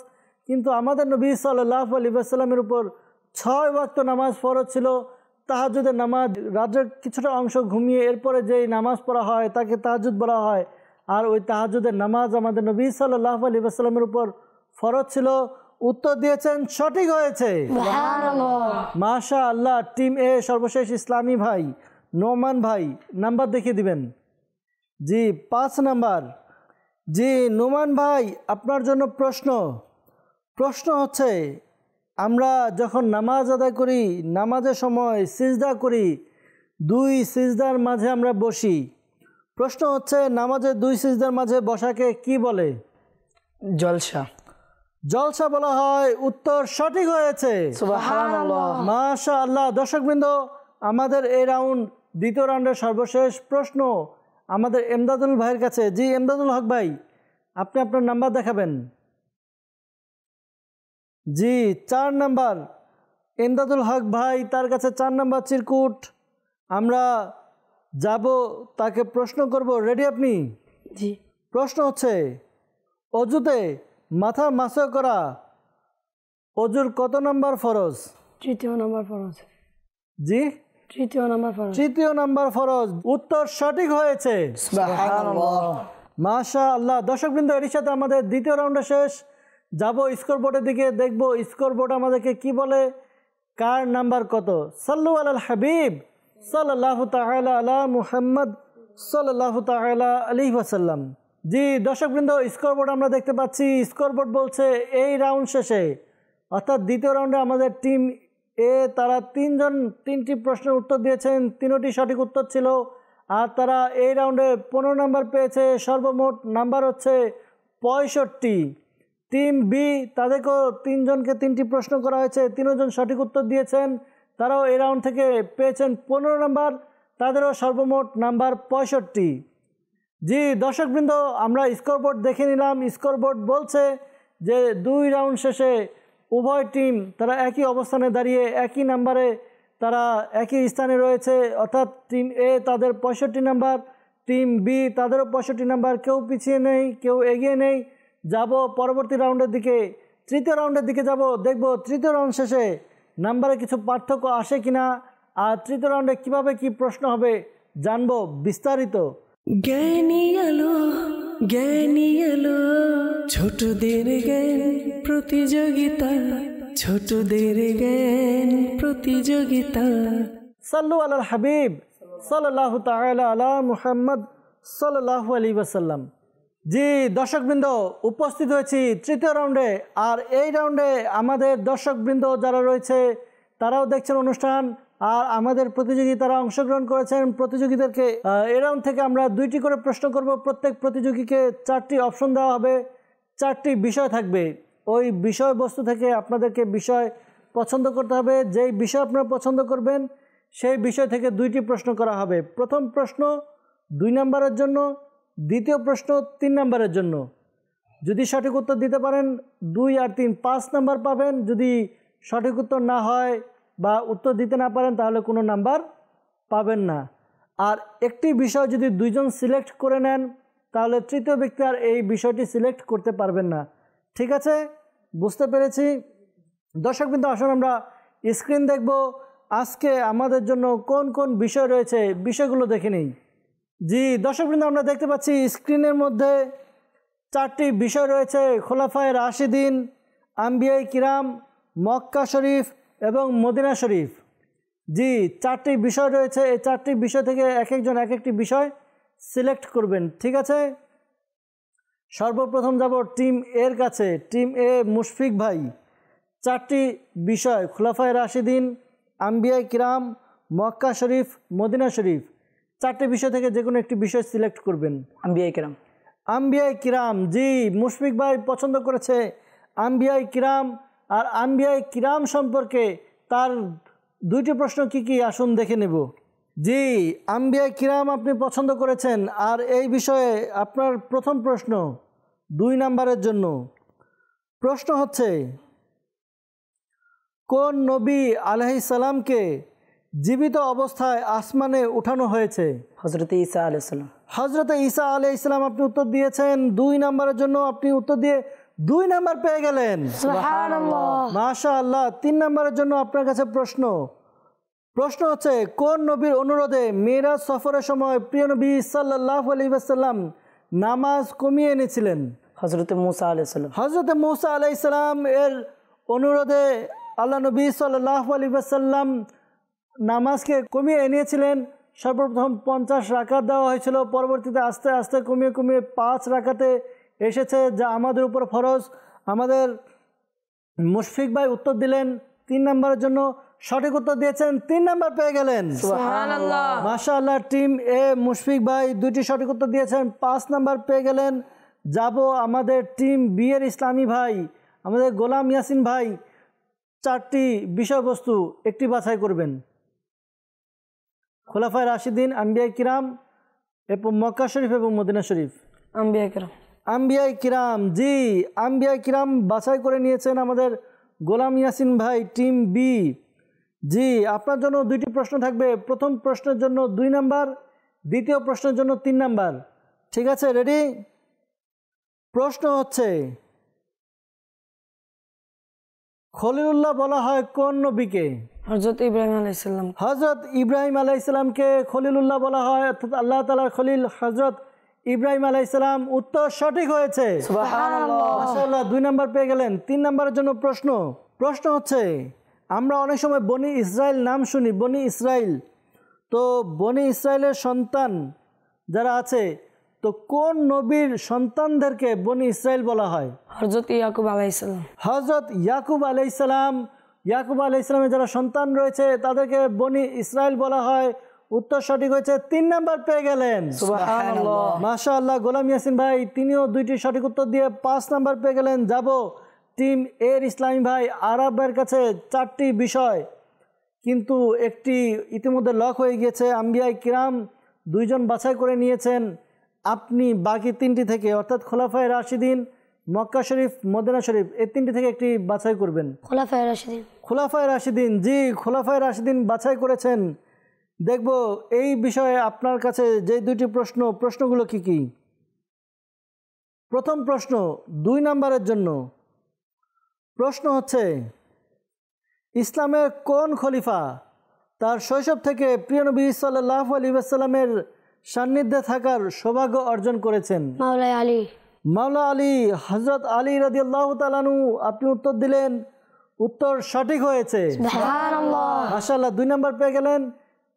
কিন্তু আমাদের নবী সাল্লাল্লাহু আলাইহি ওয়াসাল্লামের উপর 6 ওয়াক্ত নামাজ ফরজ ছিল। তাহাজ্জুদের নামাজ, রাতের কিছুটা অংশ ঘুমিয়ে এরপরে যেই নামাজ পড়া হয় তাকে তাহাজ্জুদ বলা হয়। আর ওই তাহাজ্জুদের নামাজ আমাদের নবী সাল্লাল্লাহু আলাইহি ওয়াসাল্লামের উপর ফরজ ছিল। উত্তর দিয়েছেন, সঠিক হয়েছে, মাশাআল্লাহ। টিম এ সর্বশেষ ইসলামী ভাই নোমান ভাই, নাম্বার দেখিয়ে দিবেন। জি, 5 নাম্বার। জি, নোমান ভাই, আপনার জন্য প্রশ্ন হচ্ছে, আমরা যখন নামাজ আদায় করি, নামাজের সময় সিজদা করি, 2 সিজদার মাঝে আমরা বসি। প্রশ্ন হচ্ছে, নামাজের 2 সিজদার মাঝে বসাকে কি বলে? জলসা বলা হয়। উত্তর সঠিক হয়েছে,
সুবহানাল্লাহ।
মাশাআল্লাহ। দর্শকবৃন্দ, আমাদের এই রাউন্ড, দ্বিতীয় রাউন্ডের সর্বশেষ প্রশ্ন আমাদের এমদাদুল ভাইয়ের কাছে। জি, এমদাদুল হক ভাই, আপনি আপনার নাম্বার দেখাবেন। জি, 4 নাম্বার। এমদাদুল হক ভাই, তার কাছে 4 নাম্বার চিরকুট। আমরা যাব, তাকে প্রশ্ন করব। রেডি আপনি?
জি।
প্রশ্ন হচ্ছে, অজুতে মাথা মাসা করা অজুর কত নাম্বার ফরজ?
3য় নাম্বার ফরজ।
জি,
3য় নাম্বার ফরজ।
3য় নাম্বার ফরজ। উত্তর সঠিক হয়েছে,
সুবহানাল্লাহ।
মাশাআল্লাহ। দর্শকবৃন্দ, এর সাথে আমাদের দ্বিতীয় রাউন্ডে শেষ। যাব স্কোর বোর্ডের দিকে, দেখব স্কোর বোর্ড আমাদেরকে কি বলে, কার নাম্বার কত। সাল্লু আলাল হাবিব সাল্লাল্লাহু তাআলা আলা মুহাম্মদ সাল্লাল্লাহু তাআলা আলাইহি ওয়াসাল্লাম। জি দর্শকবৃন্দ, স্কোরবোর্ড আমরা দেখতে পাচ্ছি। স্কোরবোর্ড বলছে এই রাউন্ড শেষে অর্থাৎ দ্বিতীয় রাউন্ডে আমাদের টিম এ তারা তিনটি প্রশ্নের উত্তর দিয়েছেন, তিনটি সঠিক উত্তর ছিল। আর তারা এই রাউন্ডে 15 নাম্বার পেয়েছে। সর্বমোট নাম্বার হচ্ছে 65। টিম বি তাদেরকেও তিনজনকে তিনটি প্রশ্ন করা হয়েছে, 3 জন সঠিক উত্তর দিয়েছেন। তারাও এই রাউন্ড থেকে পেয়েছেন 15 নাম্বার, তাদেরও সর্বমোট নাম্বার 65। জি দর্শকবৃন্দ, আমরা স্কোরবোর্ড দেখে নিলাম। স্কোরবোর্ড বলছে যে 2 রাউন্ড শেষে উভয় টিম তারা একই অবস্থানে দাঁড়িয়ে একই নাম্বারে তারা একই স্থানে রয়েছে, অর্থাৎ টিম এ তাদের 65 নাম্বার, টিম বি তাদেরও 65 নাম্বার। কেউ পিছিয়ে নেই, কেউ এগিয়ে নেই। যাব পরবর্তী রাউন্ডের দিকে, তৃতীয় রাউন্ডের দিকে যাব, দেখব তৃতীয় রাউন্ড শেষে নাম্বারে কিছু পার্থক্য আসে কিনা, আর তৃতীয় রাউন্ডে কিভাবে কি প্রশ্ন হবে জানবো বিস্তারিত।
জ্ঞানী আলো, জ্ঞানী আলো, ছোটদের জ্ঞান প্রতিযোগিতা, ছোটদের জ্ঞান প্রতিযোগিতা।
সাল্লু আলাল হাবিব সাল্লাল্লাহু তাআলা আলা মুহাম্মদ সাল্লাল্লাহু আলাইহি ওয়াসাল্লাম। জি দর্শকবৃন্দ, উপস্থিত হয়েছি তৃতীয় রাউন্ডে। আর এই রাউন্ডে আমাদের দর্শকবৃন্দ যারা রয়েছে তারাও দেখছেন অনুষ্ঠান, আর আমাদের প্রতিযোগী তারা অংশগ্রহণ করেছেন। প্রতিযোগীদেরকে এই রাউন্ড থেকে আমরা 2টি করে প্রশ্ন করব। প্রত্যেক প্রতিযোগীকে 4টি অপশন দেওয়া হবে, 4টি বিষয় থাকবে। ওই বিষয়বস্তু থেকে আপনাদেরকে বিষয় পছন্দ করতে হবে। যেই বিষয় আপনারা পছন্দ করবেন সেই বিষয় থেকে 2টি প্রশ্ন করা হবে। প্রথম প্রশ্ন 2 নম্বরের জন্য, দ্বিতীয় প্রশ্ন 3 নম্বরের জন্য। যদি সঠিক উত্তর দিতে পারেন 2 আর 3 5 নাম্বার পাবেন। যদি সঠিক উত্তর না হয় বা উত্তর দিতে না পারেন তাহলে কোনো নাম্বার পাবেন না। আর একটি বিষয় যদি 2 জন সিলেক্ট করে নেন তাহলে তৃতীয় ব্যক্তি আর এই বিষয়টি সিলেক্ট করতে পারবেন না। ঠিক আছে, বুঝতে পেরেছি। দর্শকবৃন্দ, আসুন আমরা স্ক্রিন দেখব। আজকে আমাদের জন্য কোন কোন বিষয় রয়েছে বিষয়গুলো দেখে নিই। জি দর্শকবৃন্দ, আমরা দেখতে পাচ্ছি স্ক্রিনের মধ্যে 4টি বিষয় রয়েছে। খোলাফায়ে রাশিদিন, আম্বিয়ায়ে কিরাম, মক্কা শরীফ এবং মদিনা শরীফ। জি 4টি বিষয় রয়েছে। এই 4টি বিষয় থেকে এক একজন এক একটি বিষয় সিলেক্ট করবেন। ঠিক আছে, সর্বপ্রথম যাব টিম এর কাছে। টিম এ মুশফিক ভাই 4টি বিষয় খোলাফায়ে রাশিদিন, আম্বিয়ায়ে কিরাম, মক্কা শরীফ, মদিনা শরীফ, 4টি বিষয় থেকে যে কোনো একটি বিষয় সিলেক্ট করবেন।
আম্বিয়ায়ে কিরাম।
আম্বিয়ায়ে কিরাম, জি মুশফিক ভাই পছন্দ করেছে আম্বিয়ায়ে কিরাম। আর আম্বিয়ায়ে কিরাম সম্পর্কে তার 2টি প্রশ্ন কি কি আসুন দেখে নেব। জি আম্বিয়ায়ে কিরাম আপনি পছন্দ করেছেন। আর এই বিষয়ে আপনার প্রথম প্রশ্ন 2 নম্বরের জন্য। প্রশ্ন হচ্ছে, কোন নবী আলাইহিস সালামকে জীবিত অবস্থায় আসমানে উঠানো হয়েছে?
হযরত ঈসা আলাইহিস সালাম।
হযরত ঈসা আলাইহিস সালাম আপনি উত্তর দিয়েছেন। 2 নম্বরের জন্য আপনি উত্তর দিয়ে 2 নাম্বার পেয়ে গেলেন।
সুবহানাল্লাহ।
মাশাআল্লাহ। 3 নম্বরের জন্য আপনার কাছে প্রশ্ন হচ্ছে, কোন নবীর অনুরোধে মিরাজ সফরের সময় প্রিয় নবী সাল্লাল্লাহু আলাইহি ওয়াসাল্লাম নামাজ কমিয়ে এনেছিলেন?
হযরত মুসা আলাইহিস সালাম।
হযরত মুসা আলাইহিস সালাম এর অনুরোধে আল্লাহ নবী সাল্লাল্লাহু আলাইহি ওয়াসাল্লাম নামাজকে কমিয়ে এনেছিলেন। সর্বপ্রথম 50 রাকাত দেওয়া হয়েছিল, পরবর্তীতে আস্তে আস্তে কমিয়ে 5 রাকাতে এসেছে, যা আমাদের উপর ফরজ। আমাদের মুশফিক ভাই উত্তর দিলেন 3 নম্বরের জন্য, সঠিক উত্তর দিয়েছেন, 3 নাম্বার পেয়ে গেলেন।
সুবহানাল্লাহ।
মাশাআল্লাহ। টিম এ মুশফিক ভাই 2টি সঠিক উত্তর দিয়েছেন, 5 নাম্বার পেয়ে গেলেন। যাব আমাদের টিম বি এর ইসলামী ভাই, আমাদের গোলাম ইয়াসিন ভাই 4টি বিষয়বস্তু একটি বাছাই করবেন। খোলাফায়ে রাশিদিন, আম্বিয়ায়ে কিরাম, এবং মক্কা শরীফ এবং মদিনা শরীফ।
আম্বিয়ায়ে কিরাম।
আম্বিয়ায়ে কিরাম, জি আম্বিয়ায়ে কিরাম বাছাই করে নিয়েছেন আমাদের গোলাম ইয়াসিন ভাই, টিম বি। জি আপনার জন্য 2টি প্রশ্ন থাকবে। প্রথম প্রশ্নের জন্য 2 নাম্বার, দ্বিতীয় প্রশ্নের জন্য 3 নাম্বার। ঠিক আছে, রেডি? প্রশ্ন হচ্ছে, খলিলুল্লাহ বলা হয় কোন নবীকে?
হযরত ইব্রাহিম আলাইহিস সালাম।
হযরত ইব্রাহিম আলাইহিস সালামকে খলিলুল্লাহ বলা হয়, অর্থাৎ আল্লাহ তাআলার খলিল হযরত ইব্রাহিম আলাইহিস সালাম। উত্তর সঠিক হয়েছে।
সুবহানাল্লাহ।
মাশাআল্লাহ। 2 নাম্বার পেয়ে গেলেন। 3 নাম্বারের জন্য প্রশ্ন হচ্ছে, আমরা অনেক সময় বনি ইসরাইল নাম শুনি, বনি ইসরাইল। তো বনি ইসরাইলের সন্তান যারা আছে, তো কোন নবীর সন্তানদেরকে বনি ইসরাইল বলা হয়?
হযরত ইয়াকুব আলাইহিসসালাম।
হযরত ইয়াকুব আলাইহিসসালাম। ইয়াকুব আলাইহিসসালামের যারা সন্তান রয়েছে তাদেরকে বনি ইসরাইল বলা হয়। উত্তর সঠিক হয়েছে, 3 নাম্বার পেয়ে গেলেন।
সুবহানাল্লাহ।
মাশাআল্লাহ। গোলাম ইয়াসিন ভাই তিনিও 2টি সঠিক উত্তর দিয়ে 5 নাম্বার পেয়ে গেলেন। যাব টিম এর ইসলামী ভাই আরব ভাইয়ের কাছে 4টি বিষয়, কিন্তু একটি ইতিমধ্যে লক হয়ে গিয়েছে। আম্বিয়া কিরাম 2 জন বাছাই করে নিয়েছেন। আপনি বাকি 3টি থেকে অর্থাৎ খোলাফায়ে রাশিদিন, মক্কা শরীফ, মদিনা শরীফ, এই 3টি থেকে একটি বাছাই করবেন।
খোলাফায়ে রাশিদিন।
খোলাফায়ে রাশিদিন, জি খোলাফায়ে রাশিদিন বাছাই করেছেন। দেখব এই বিষয়ে আপনার কাছে যে 2টি প্রশ্নগুলো কি কি। প্রথম প্রশ্ন 2 নাম্বারের জন্য। প্রশ্ন হচ্ছে, ইসলামের কোন খলিফা তার শৈশব থেকে প্রিয় নবী সাল্লাল্লাহু আলাইহি ওয়াসাল্লামের সান্নিধ্যে থাকার সৌভাগ্য অর্জন করেছেন?
মাওলাই আলী।
মাওলা আলী, হযরত আলী রাদিয়াল্লাহু তাআলা আনহু। আপনি উত্তর দিলেন, উত্তর সঠিক হয়েছে।
সুবহানাল্লাহ।
মাশাআল্লাহ, 2 নাম্বার পেয়ে গেলেন।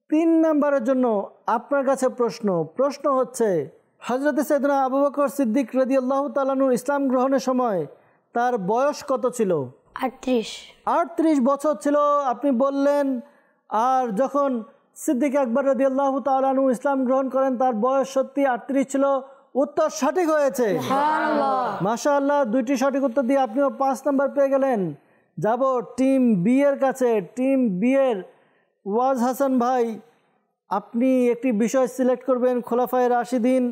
3 নাম্বারের জন্য আপনার কাছে প্রশ্ন হচ্ছে, হযরত সাইয়েদনা আবু বকর সিদ্দিক রাদিয়াল্লাহু তাআলা আনহু ইসলাম গ্রহণের সময় তার বয়স কত ছিল?
38।
38 বছর ছিল আপনি বললেন। আর যখন সিদ্দিক আকবর রাদিয়াল্লাহু তাআলা আনহু ইসলাম গ্রহণ করেন তার বয়স সত্যি 38 ছিল। উত্তর সঠিক হয়েছে। মাশাআল্লাহ, 2টি সঠিক উত্তর দিয়ে আপনিও 5 নাম্বার পেয়ে গেলেন। যাব টিম বি এর কাছে। টিম বি এর ওয়াজ হাসান ভাই, আপনি একটি বিষয় সিলেক্ট করবেন, খোলাফায়ে রাশিদিন,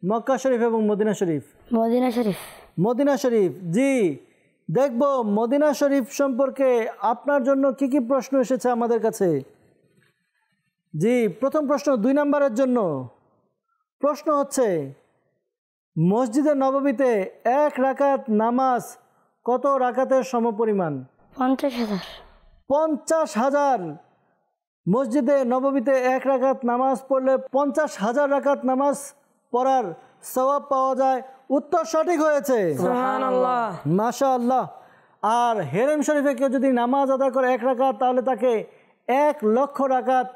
মক্কা শরীফ এবং মদিনা শরীফ।
মদিনা শরীফ।
মদিনা শরীফ, জি। দেখব মদিনা শরীফ সম্পর্কে আপনার জন্য কি কি প্রশ্ন এসেছে আমাদের কাছে। জি, প্রথম প্রশ্ন 2 নাম্বারের জন্য। প্রশ্ন হচ্ছে, মসজিদে নববীতে 1 রাকাত নামাজ কত রাকাতের সমপরিমাণ?
50,000।
50,000। মসজিদে নববীতে 1 রাকাত নামাজ পড়লে 50,000 রাকাত নামাজ পড়ার সওয়াব পাওয়া যায়। উত্তর সঠিক হয়েছে।
সুবহানাল্লাহ।
মাশাআল্লাহ। আর হেরেম শরীফে কেউ যদি নামাজ আদায় করে 1 রাকাত, তাহলে তাকে 1 লক্ষ রাকাত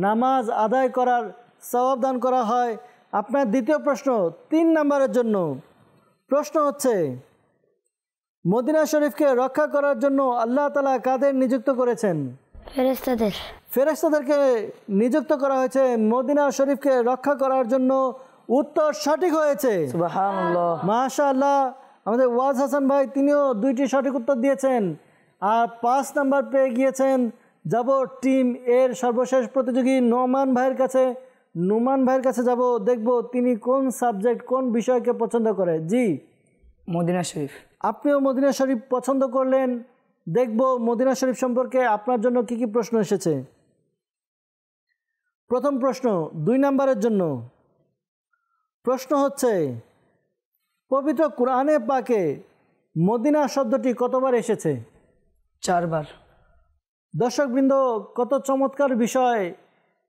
নামাজ আদায় করার সওয়াব দান করা হয়। আপনার দ্বিতীয় প্রশ্ন 3 নাম্বারের জন্য। প্রশ্ন হচ্ছে, মদিনা শরীফকে রক্ষা করার জন্য আল্লাহ তাআলা কাদের নিযুক্ত করেছেন?
ফেরেশতাদের।
ফেরেশতাদেরকে নিযুক্ত করা হয়েছে মদিনা শরীফকে রক্ষা করার জন্য। উত্তর সঠিক হয়েছে।
সুবহানাল্লাহ।
মাশাআল্লাহ। আমাদের ওয়াজ হাসান ভাই তিনিও 2টি সঠিক উত্তর দিয়েছেন আর 5 নাম্বার পেয়ে গিয়েছেন। যাব টিম এর সর্বশেষ প্রতিযোগী নোমান ভাইয়ের কাছে। নোমান ভাইয়ের কাছে যাব, দেখব তিনি কোন সাবজেক্ট, কোন বিষয়কে পছন্দ করে। জি,
মদিনা শরীফ।
আপনিও মদিনা শরীফ পছন্দ করলেন। দেখব মদিনা শরীফ সম্পর্কে আপনার জন্য কি কি প্রশ্ন এসেছে। প্রথম প্রশ্ন 2 নাম্বারের জন্য। প্রশ্ন হচ্ছে, পবিত্র কুরআনে পাকে মদিনা শব্দটি কতবার এসেছে?
4 বার।
দর্শকবৃন্দ, কত চমৎকার বিষয়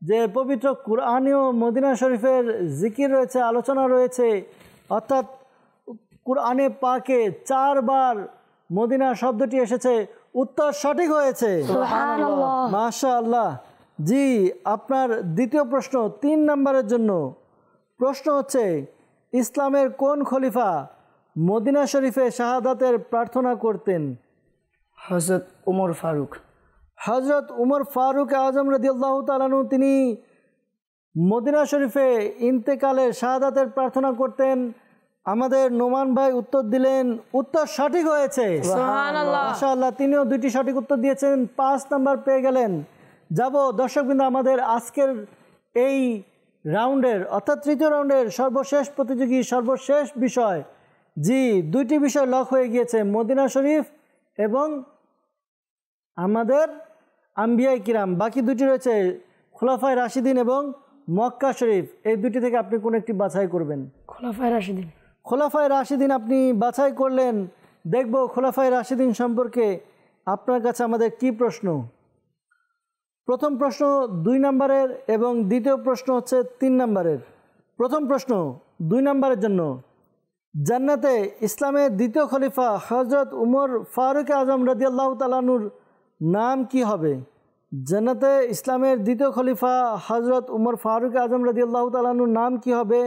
যে পবিত্র কুরআনেও মদিনা শরীফের জিকির রয়েছে, আলোচনা রয়েছে। অর্থাৎ কুরআনে পাকে 4 বার মদিনা শব্দটি এসেছে। উত্তর সঠিক হয়েছে।
সুবহানাল্লাহ।
মাশাআল্লাহ। জি, আপনার দ্বিতীয় প্রশ্ন 3 নাম্বারের জন্য। প্রশ্ন হচ্ছে, ইসলামের কোন খলিফা মদিনা শরীফে শাহাদাতের প্রার্থনা করতেন?
হযরত ওমর ফারুক।
হযরত উমর ফারুক আজম রাদিয়াল্লাহু তাআলা আনহু তিনি মদিনা শরীফে ইন্তেকালের শাহাদাতের প্রার্থনা করতেন। আমাদের নোমান ভাই উত্তর দিলেন, উত্তর সঠিক হয়েছে।
সুবহানাল্লাহ।
মাশাআল্লাহ, তিনিও 2টি সঠিক উত্তর দিয়েছেন, 5 নাম্বার পেয়ে গেলেন। যাব দর্শকবৃন্দ, আমাদের আজকের এই রাউন্ডের অর্থাৎ 3য় রাউন্ডের সর্বশেষ প্রতিযোগী, সর্বশেষ বিষয়। জি, 2টি বিষয় লক হয়ে গিয়েছে, মদিনা শরীফ এবং আমাদের আম্বিয়া কিরাম। বাকি 2টি রয়েছে খোলাফায়ে রাশিদিন এবং মক্কা শরীফ। এই 2টি থেকে আপনি কোন একটি বাছাই করবেন?
খোলাফায়ে রাশিদিন।
খোলাফায়ে রাশিদিন আপনি বাছাই করলেন। দেখব খোলাফায়ে রাশিদিন সম্পর্কে আপনার কাছে আমাদের কি প্রশ্ন। প্রথম প্রশ্ন 2 নাম্বারের এবং দ্বিতীয় প্রশ্ন হচ্ছে 3 নাম্বারের। প্রথম প্রশ্ন 2 নাম্বারের জন্য। জান্নাতে ইসলামের দ্বিতীয় খলিফা হযরত উমর ফারুক আজম রাদিয়াল্লাহু তাআলা আনহুর নাম কি হবে? জান্নাতে ইসলামের দ্বিতীয় খলিফা হযরত উমর ফারুক আজম রাদিয়াল্লাহু তাআলা আনহুর নাম কি হবে?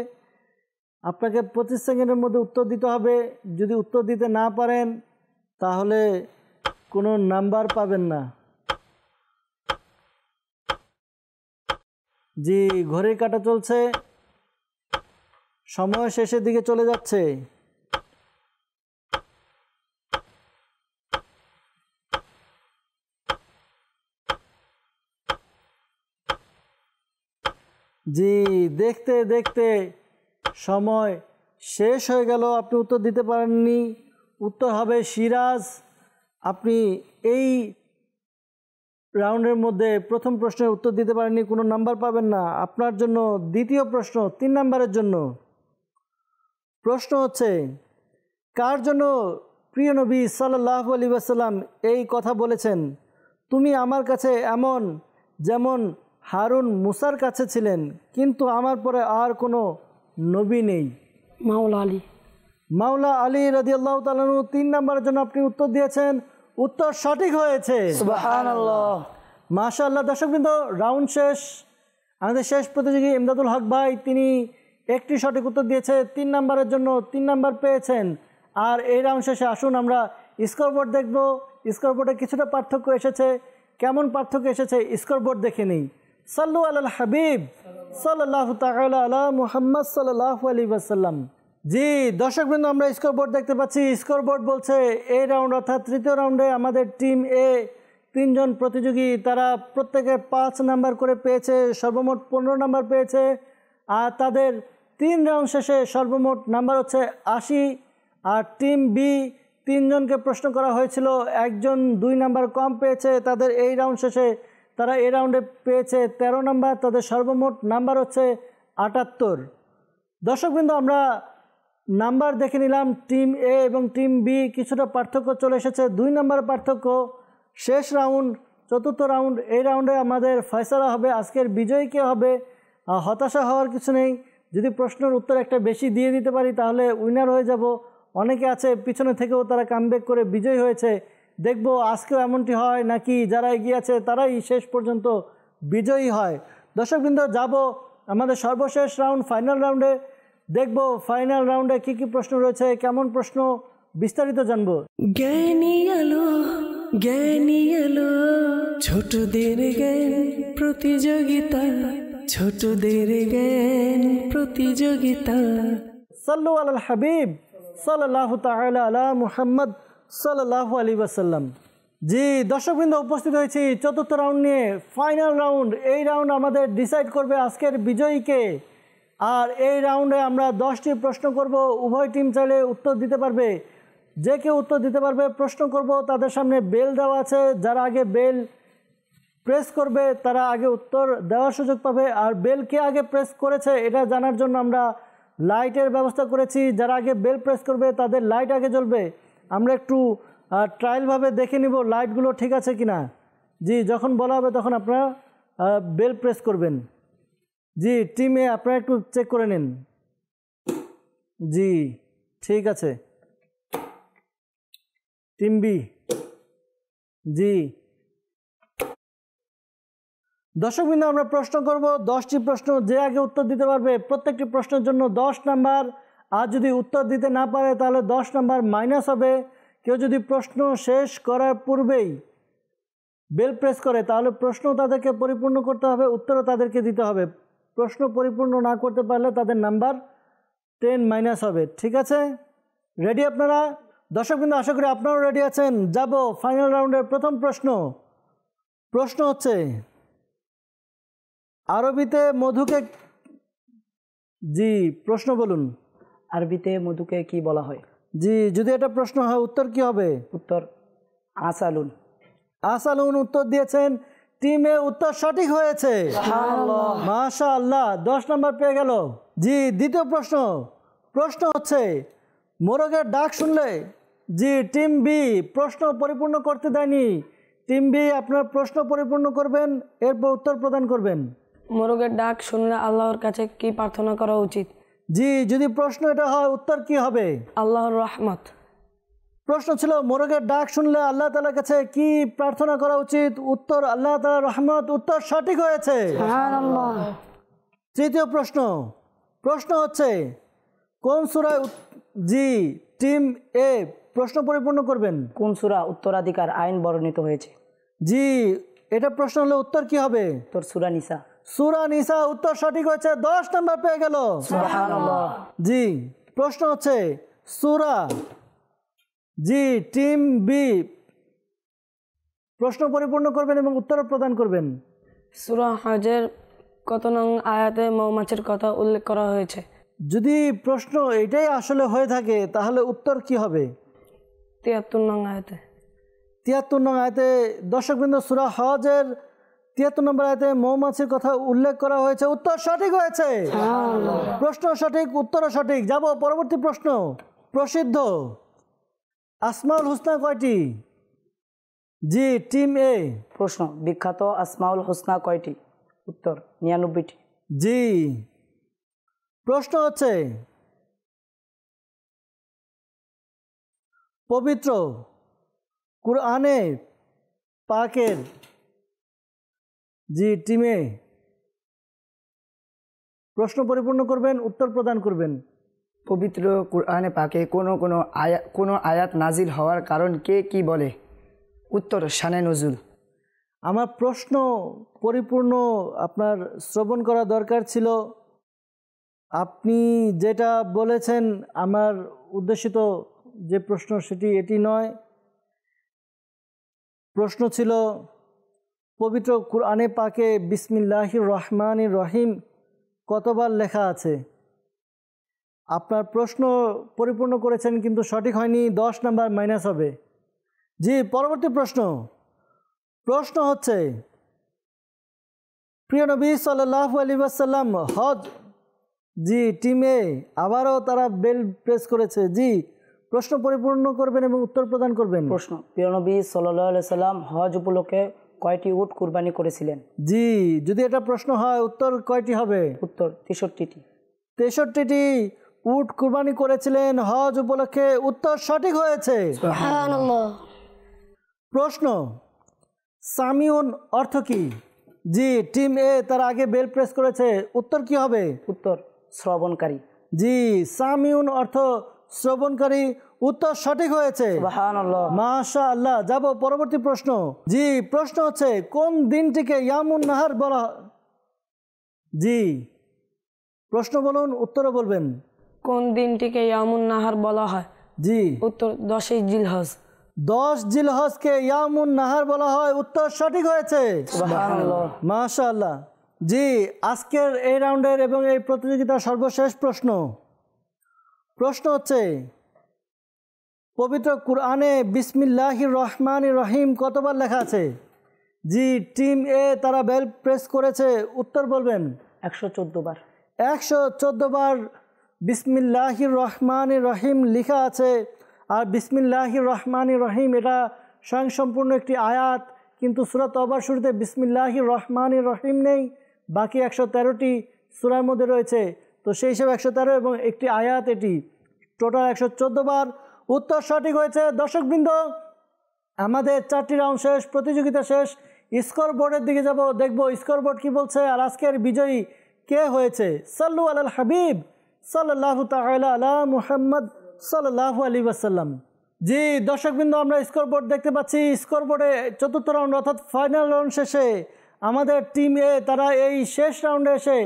আপনাকে 25 সেকেন্ডের মধ্যে উত্তর দিতে হবে। যদি উত্তর দিতে না পারেন তাহলে কোনো নাম্বার পাবেন না। জি, ঘড়ির কাঁটা চলছে, সময় শেষের দিকে চলে যাচ্ছে। জি, দেখতে দেখতে সময় শেষ হয়ে গেল, আপনি উত্তর দিতে পারেননি। উত্তর হবে সিরাজ। আপনি এই রাউন্ডের মধ্যে প্রথম প্রশ্নের উত্তর দিতে পারেননি, কোনো নাম্বার পাবেন না। আপনার জন্য দ্বিতীয় প্রশ্ন 3 নাম্বারের জন্য। প্রশ্ন হচ্ছে, কার জন্য প্রিয় নবী সাল্লাল্লাহু আলাইহি ওয়াসাল্লাম এই কথা বলেছেন, তুমি আমার কাছে এমন যেমন হারুন মুসার কাছে ছিলেন, কিন্তু আমার পরে আর কোনো নবী নেই?
মাওলা আলী।
মাওলা আলী রাদিয়াল্লাহু তাআলা আনহু। 3 নাম্বারের জন্য আপনি উত্তর দিয়েছেন, উত্তর সঠিক হয়েছে।
সুবহানাল্লাহ।
মাশাআল্লাহ। দর্শকবৃন্দ, রাউন্ড শেষ। আমাদের শেষ প্রতিযোগী ইমদাদুল হক ভাই, তিনি একটি সঠিক উত্তর দিয়েছে, 3 নাম্বারের জন্য 3 নাম্বার পেয়েছেন। আর এই রাউন্ড শেষে আসুন আমরা স্কোরবোর্ড দেখব। স্কোরবোর্ডে কিছুটা পার্থক্য এসেছে। কেমন পার্থক্য এসেছে স্কোরবোর্ড দেখে নিই। সাল্লু আলাল হাবিব সাল্লাল্লাহু তাআলা আলা মুহাম্মদ সাল্লাল্লাহু আলাইহি ওয়াসাল্লাম। জি দর্শকবৃন্দ, আমরা স্কোরবোর্ড দেখতে পাচ্ছি। স্কোরবোর্ড বলছে এই রাউন্ড অর্থাৎ তৃতীয় রাউন্ডে আমাদের টিম এ 3 জন প্রতিযোগী, তারা প্রত্যেকে 5 নাম্বার করে পেয়েছে, সর্বমোট 15 নাম্বার পেয়েছে। আর তাদের 3 রাউন্ড শেষে সর্বমোট নাম্বার হচ্ছে 80। আর টিম বি 3 জনকে প্রশ্ন করা হয়েছিল, একজন 2 নাম্বার কম পেয়েছে, তাদের এই রাউন্ড শেষে তারা এই রাউন্ডে পেয়েছে 13 নাম্বার, তাদের সর্বমোট নাম্বার হচ্ছে 78। দর্শকবৃন্দ, আমরা নাম্বার দেখে নিলাম। টিম এ এবং টিম বি কিছুটা পার্থক্য চলে এসেছে, 2 নাম্বার পার্থক্য। শেষ রাউন্ড, চতুর্থ রাউন্ড, এই রাউন্ডে আমাদের ফয়সালা হবে, আজকের বিজয়ী কে হবে। হতাশা হওয়ার কিছু নেই, যদি প্রশ্নের উত্তর একটা বেশি দিয়ে দিতে পারি তাহলে উইনার হয়ে যাব। অনেকে আছে পিছনে থেকেও তারা কামব্যাক করে বিজয়ী হয়েছে। দেখব আজকেও এমনটি হয় নাকি যারা এগিয়ে আছে তারাই শেষ পর্যন্ত বিজয়ী হয়। দর্শকবৃন্দ, যাব আমাদের সর্বশেষ রাউন্ড, ফাইনাল রাউন্ডে। দেখব ফাইনাল রাউন্ডে কি কি প্রশ্ন রয়েছে, কেমন প্রশ্ন, বিস্তারিত জানবো।
জ্ঞানী আলো ছোটদের জ্ঞান প্রতিযোগিতা, ছোটদের জ্ঞান প্রতিযোগিতা।
সাল্লু আলাল হাবিব সাল্লাল্লাহু তাআলা আলা মুহাম্মদ সাল্লাল্লাহু আলাইহি ওয়াসাল্লাম। জি দর্শকবৃন্দ, উপস্থিত হয়েছি চতুর্থ রাউন্ড নিয়ে, ফাইনাল রাউন্ড। এই রাউন্ড আমাদের ডিসাইড করবে আজকের বিজয়ীকে। আর এই রাউন্ডে আমরা 10টি প্রশ্ন করব। উভয় টিম চাইলে উত্তর দিতে পারবে। যে কেউ উত্তর দিতে পারবে। প্রশ্ন করব, তাদের সামনে বেল দেওয়া আছে, যারা আগে বেল প্রেস করবে তারা আগে উত্তর দেওয়ার সুযোগ পাবে। আর বেল কে আগে প্রেস করেছে এটা জানার জন্য আমরা লাইটের ব্যবস্থা করেছি। যারা আগে বেল প্রেস করবে তাদের লাইট আগে জ্বলবে। আমরা একটু ট্রায়ালভাবে দেখে নিব লাইটগুলো ঠিক আছে কিনা। জি, যখন বলা হবে তখন আপনারা বেল প্রেস করবেন। জি টিমে আপনারা একটু চেক করে নিন। জি ঠিক আছে। টিম বি, জি দর্শকবৃন্দ, আমরা প্রশ্ন করব 10টি প্রশ্ন। যে আগে উত্তর দিতে পারবে প্রত্যেকটি প্রশ্নের জন্য 10 নাম্বার। আর যদি উত্তর দিতে না পারে তাহলে 10 নাম্বার মাইনাস হবে। কেউ যদি প্রশ্ন শেষ করার পূর্বেই বেল প্রেস করে তাহলে প্রশ্ন তাদেরকে পরিপূর্ণ করতে হবে, উত্তরও তাদেরকে দিতে হবে। প্রশ্ন পরিপূর্ণ না করতে পারলে তাদের নাম্বার 10 মাইনাস হবে। ঠিক আছে, রেডি আপনারা? দর্শকবৃন্দ, আশা করি আপনারাও রেডি আছেন। যাব ফাইনাল রাউন্ডের প্রথম প্রশ্ন। প্রশ্ন হচ্ছে, আরবিতে মধুকে, জি প্রশ্ন বলুন।
আরবিতে মধুকে কি বলা হয়?
জি, যদি এটা প্রশ্ন হয় উত্তর কি হবে?
উত্তর আসালুন।
আসালুন উত্তর দিয়েছেন। টিমে উত্তর সঠিক হয়েছে। মাশাআল্লাহ, 10 নাম্বার পেয়ে গেল। জি, দ্বিতীয় প্রশ্ন। প্রশ্ন হচ্ছে, মোরগের ডাক শুনলে, জি টিম বি প্রশ্ন পরিপূর্ণ করতে দেয়নি। টিম বি আপনার প্রশ্ন পরিপূর্ণ করবেন, এরপর উত্তর প্রদান করবেন।
মোরগের ডাক শুনলে আল্লাহর কাছে কি প্রার্থনা করা উচিত?
জি, যদি প্রশ্ন এটা হয় উত্তর কি হবে?
আল্লাহর রহমত।
প্রশ্ন ছিল মোরগের ডাক শুনলে আল্লাহ তাআলার কাছে কি প্রার্থনা করা উচিত? উত্তর আল্লাহ তাআলার রহমত। উত্তর সঠিক হয়েছে।
সুবহানাল্লাহ।
তৃতীয় প্রশ্ন। প্রশ্ন হচ্ছে, কোন সূরায় জি টিম এ প্রশ্ন পরিপূর্ণ করবেন।
কোন সূরা উত্তরাধিকার আইন বর্ণিত হয়েছে?
জি এটা প্রশ্ন হলে উত্তর কি হবে?
তোর সূরা নিসা।
সূরা নিসা, উত্তর সঠিক হয়েছে, 10 নাম্বার পেয়ে গেল।
সুবহানাল্লাহ।
জি প্রশ্ন হচ্ছে সূরা জি টিম বি প্রশ্ন পরিপূর্ণ করবেন এবং উত্তর প্রদান করবেন।
সূরা হজের কত নং আয়াতে মৌমাছির কথা উল্লেখ করা হয়েছে?
যদি প্রশ্ন এটাই আসলে হয়ে থাকে তাহলে উত্তর কি হবে?
73 নং আয়াতে।
73 নং আয়াতে দর্শকবৃন্দ সূরা হজের 73 নম্বর আয়াতে মৌমাছির কথা উল্লেখ করা হয়েছে, উত্তর সঠিক হয়েছে। প্রশ্ন সঠিক, উত্তরও সঠিক। যাব পরবর্তী প্রশ্ন। প্রসিদ্ধ আসমাউল হুসনা কয়টি? জি টিম এ।
প্রশ্ন বিখ্যাত আসমাউল হোসনা কয়টি? উত্তর 99টি।
জি প্রশ্ন হচ্ছে পবিত্র কুরআনে পাকের জি টিমে প্রশ্ন পরিপূর্ণ করবেন, উত্তর প্রদান করবেন।
পবিত্র কুরআনে পাকে কোনো আয়াত নাজিল হওয়ার কারণ কে কি বলে? উত্তর শানে নজুল।
আমার প্রশ্ন পরিপূর্ণ আপনার শ্রবণ করা দরকার ছিল। আপনি যেটা বলেছেন আমার উদ্দেশিত যে প্রশ্ন সেটি এটি নয়। প্রশ্ন ছিল পবিত্র কুরআনে পাকে বিসমিল্লাহির রহমানির রহিম কতবার লেখা আছে? আপনার প্রশ্ন পরিপূর্ণ করেছেন কিন্তু সঠিক হয়নি, 10 নাম্বার মাইনাস হবে। জি পরবর্তী প্রশ্ন। প্রশ্ন হচ্ছে প্রিয় নবী সাল্লাল্লাহু আলাইহি ওয়াসাল্লাম হজ জি টিমে আবারও তারা বেল প্রেস করেছে। জি প্রশ্ন পরিপূর্ণ করবেন এবং উত্তর প্রদান করবেন।
প্রশ্ন প্রিয় নবী সাল্লাল্লাহু আলাইহি সাল্লাম হজ উপলক্ষে কয়টি উট কুরবানি করেছিলেন?
জি যদি এটা প্রশ্ন হয় উত্তর কয়টি হবে?
উত্তর 63টি।
63টি উট কুরবানি করেছিলেন হজ উপলক্ষে, উত্তর সঠিক হয়েছে।
সুবহানাল্লাহ।
প্রশ্ন সামিউন অর্থ কি? জি টিম এ তার আগে বেল প্রেস করেছে, উত্তর কি হবে?
উত্তর শ্রবণকারী।
জি সামিউন অর্থ শ্রবণকারী, উত্তর সঠিক হয়েছে।
সুবহানাল্লাহ।
মাশাআল্লাহ। যাব পরবর্তী প্রশ্ন। জি প্রশ্ন হচ্ছে কোন দিনটিকে ইয়ামুন নাহার বলা? জি প্রশ্ন বলুন, উত্তরও বলবেন।
কোন দিনটিকে ইয়ামুন নাহার বলা হয়?
জি
উত্তর 10 জিলহজ।
10 জিলহজকে ইয়ামুন নাহার বলা হয়, উত্তর সঠিক হয়েছে।
সুবহানাল্লাহ।
মাশাআল্লাহ। জি আজকের এই রাউন্ডের এবং এই প্রতিযোগিতার সর্বশেষ প্রশ্ন। প্রশ্ন হচ্ছে পবিত্র কুরআনে বিসমিল্লাহির রহমানির রহিম কতবার লেখা আছে? জি টিম এ তারা বেল প্রেস করেছে, উত্তর বলবেন।
114 বার।
114 বার বিসমিল্লাহির রহমানির রহিম লেখা আছে। আর বিসমিল্লাহির রহমানির রহিম এটা স্বয়ংসম্পূর্ণ একটি আয়াত, কিন্তু সূরা তওবার শুরুতে বিসমিল্লাহির রহমানির রহিম নেই, বাকি 113টি সূরার মধ্যে রয়েছে। তো সেই হিসেবে 113 এবং একটি আয়াত, এটি টোটাল 114 বার। উত্তর সঠিক হয়েছে। দর্শকবৃন্দ আমাদের 4টি রাউন্ড শেষ, প্রতিযোগিতা শেষ। স্কোর বোর্ডের দিকে যাব, দেখব স্কোর বোর্ড কী বলছে আর আজকের বিজয়ী কে হয়েছে। সাল্লু আলাল হাবিব সাল্লাল্লাহু তাআলা আলা মুহাম্মদ সাল্লাল্লাহু আলাইহি ওয়াসাল্লাম। জি দর্শকবৃন্দ আমরা স্কোর বোর্ড দেখতে পাচ্ছি। স্কোর বোর্ডে 4র্থ রাউন্ড অর্থাৎ ফাইনাল রাউন্ড শেষে আমাদের টিম এ তারা এই শেষ রাউন্ডে এসে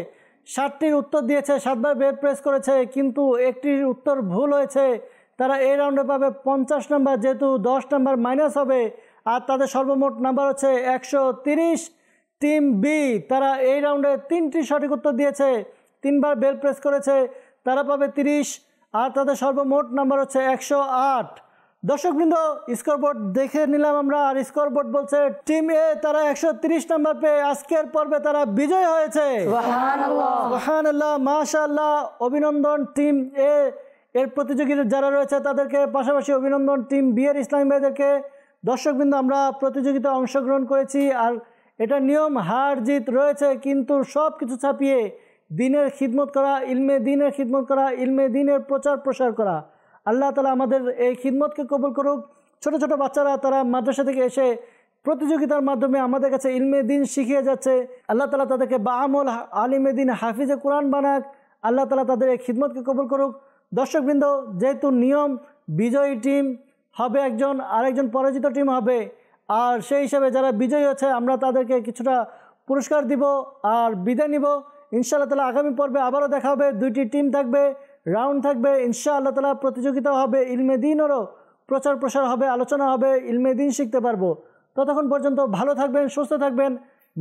7টির উত্তর দিয়েছে, 7বার বেল প্রেস করেছে, কিন্তু একটির উত্তর ভুল হয়েছে। তারা এই রাউন্ডে পাবে 50 নাম্বার, যেহেতু 10 নাম্বার মাইনাস হবে, আর তাদের সর্বমোট নাম্বার হচ্ছে 130। টিম বি তারা এই রাউন্ডে 3টি সঠিক উত্তর দিয়েছে, 3বার বেল প্রেস করেছে, তারা পাবে 30, আর তাদের সর্বমোট নাম্বার হচ্ছে 108। দর্শকবৃন্দ স্কোরবোর্ড দেখে নিলাম আমরা, আর স্কোরবোর্ড বলছে টিম এ তারা 130 নাম্বার পেয়ে আজকের পর্বে তারা বিজয় হয়েছে। সুবহানাল্লাহ, মাশাআল্লাহ। অভিনন্দন টিম এ এর প্রতিযোগীরা যারা রয়েছে তাদেরকে, পাশাপাশি অভিনন্দন টিম বি এর ইসলামী ভাইদেরকে। দর্শকবৃন্দ আমরা প্রতিযোগিতায় অংশগ্রহণ করেছি, আর এটা নিয়ম হার জিত রয়েছে, কিন্তু সব কিছু ছাপিয়ে দিনের খিদমত করা, ইলমে দিনের খিদমত করা, ইলমে দিনের প্রচার প্রসার করা। আল্লাহ তাআলা আমাদের এই খিদমতকে কবুল করুক। ছোট ছোট বাচ্চারা তারা মাদ্রাসা থেকে এসে প্রতিযোগিতার মাধ্যমে আমাদের কাছে ইলমে দিন শিখিয়ে যাচ্ছে। আল্লাহ তাআলা তাদেরকে বাআমল আলিমে দিন হাফিজে কোরআন বানাক। আল্লাহ তাআলা তাদের এই খিদমতকে কবুল করুক। দর্শকবৃন্দ, যেহেতু নিয়ম বিজয়ী টিম হবে একজন, আরেকজন পরাজিত টিম হবে, আর সেই হিসাবে যারা বিজয়ী হচ্ছে আমরা তাদেরকে কিছুটা পুরস্কার দিব আর বিদায় নিব। ইনশাআল্লাহ তাআলা আগামী পর্বে আবারও দেখা হবে। 2টি টিম থাকবে, রাউন্ড থাকবে, ইনশাআল্লাহ তাআলা প্রতিযোগিতা হবে, ইলমে দ্বীনেরও প্রচার প্রসার হবে, আলোচনা হবে, ইলমে দ্বীন শিখতে পারবো। ততক্ষণ পর্যন্ত ভালো থাকবেন, সুস্থ থাকবেন,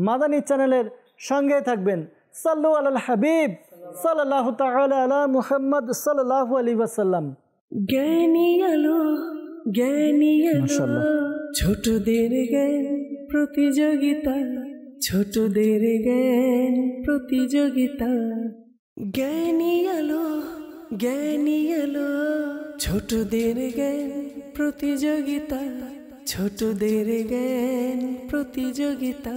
মাদানী চ্যানেলের সঙ্গে থাকবেন। সাল্লু আলাল হাবিব সাল্লাল্লাহু তাআলা আলা মুহাম্মদ সাল্লাল্লাহু আলাইহি ওয়াসাল্লাম।
জ্ঞানী আলো, জ্ঞানী আলো,
মাশাআল্লাহ।
ছোটদের জ্ঞান প্রতিযোগিতা, ছোটদের জ্ঞান প্রতিযোগিতা। জ্ঞানী আলো, জ্ঞানী আলো, ছোটদের জ্ঞান প্রতিযোগিতা, ছোটদের জ্ঞান প্রতিযোগিতা।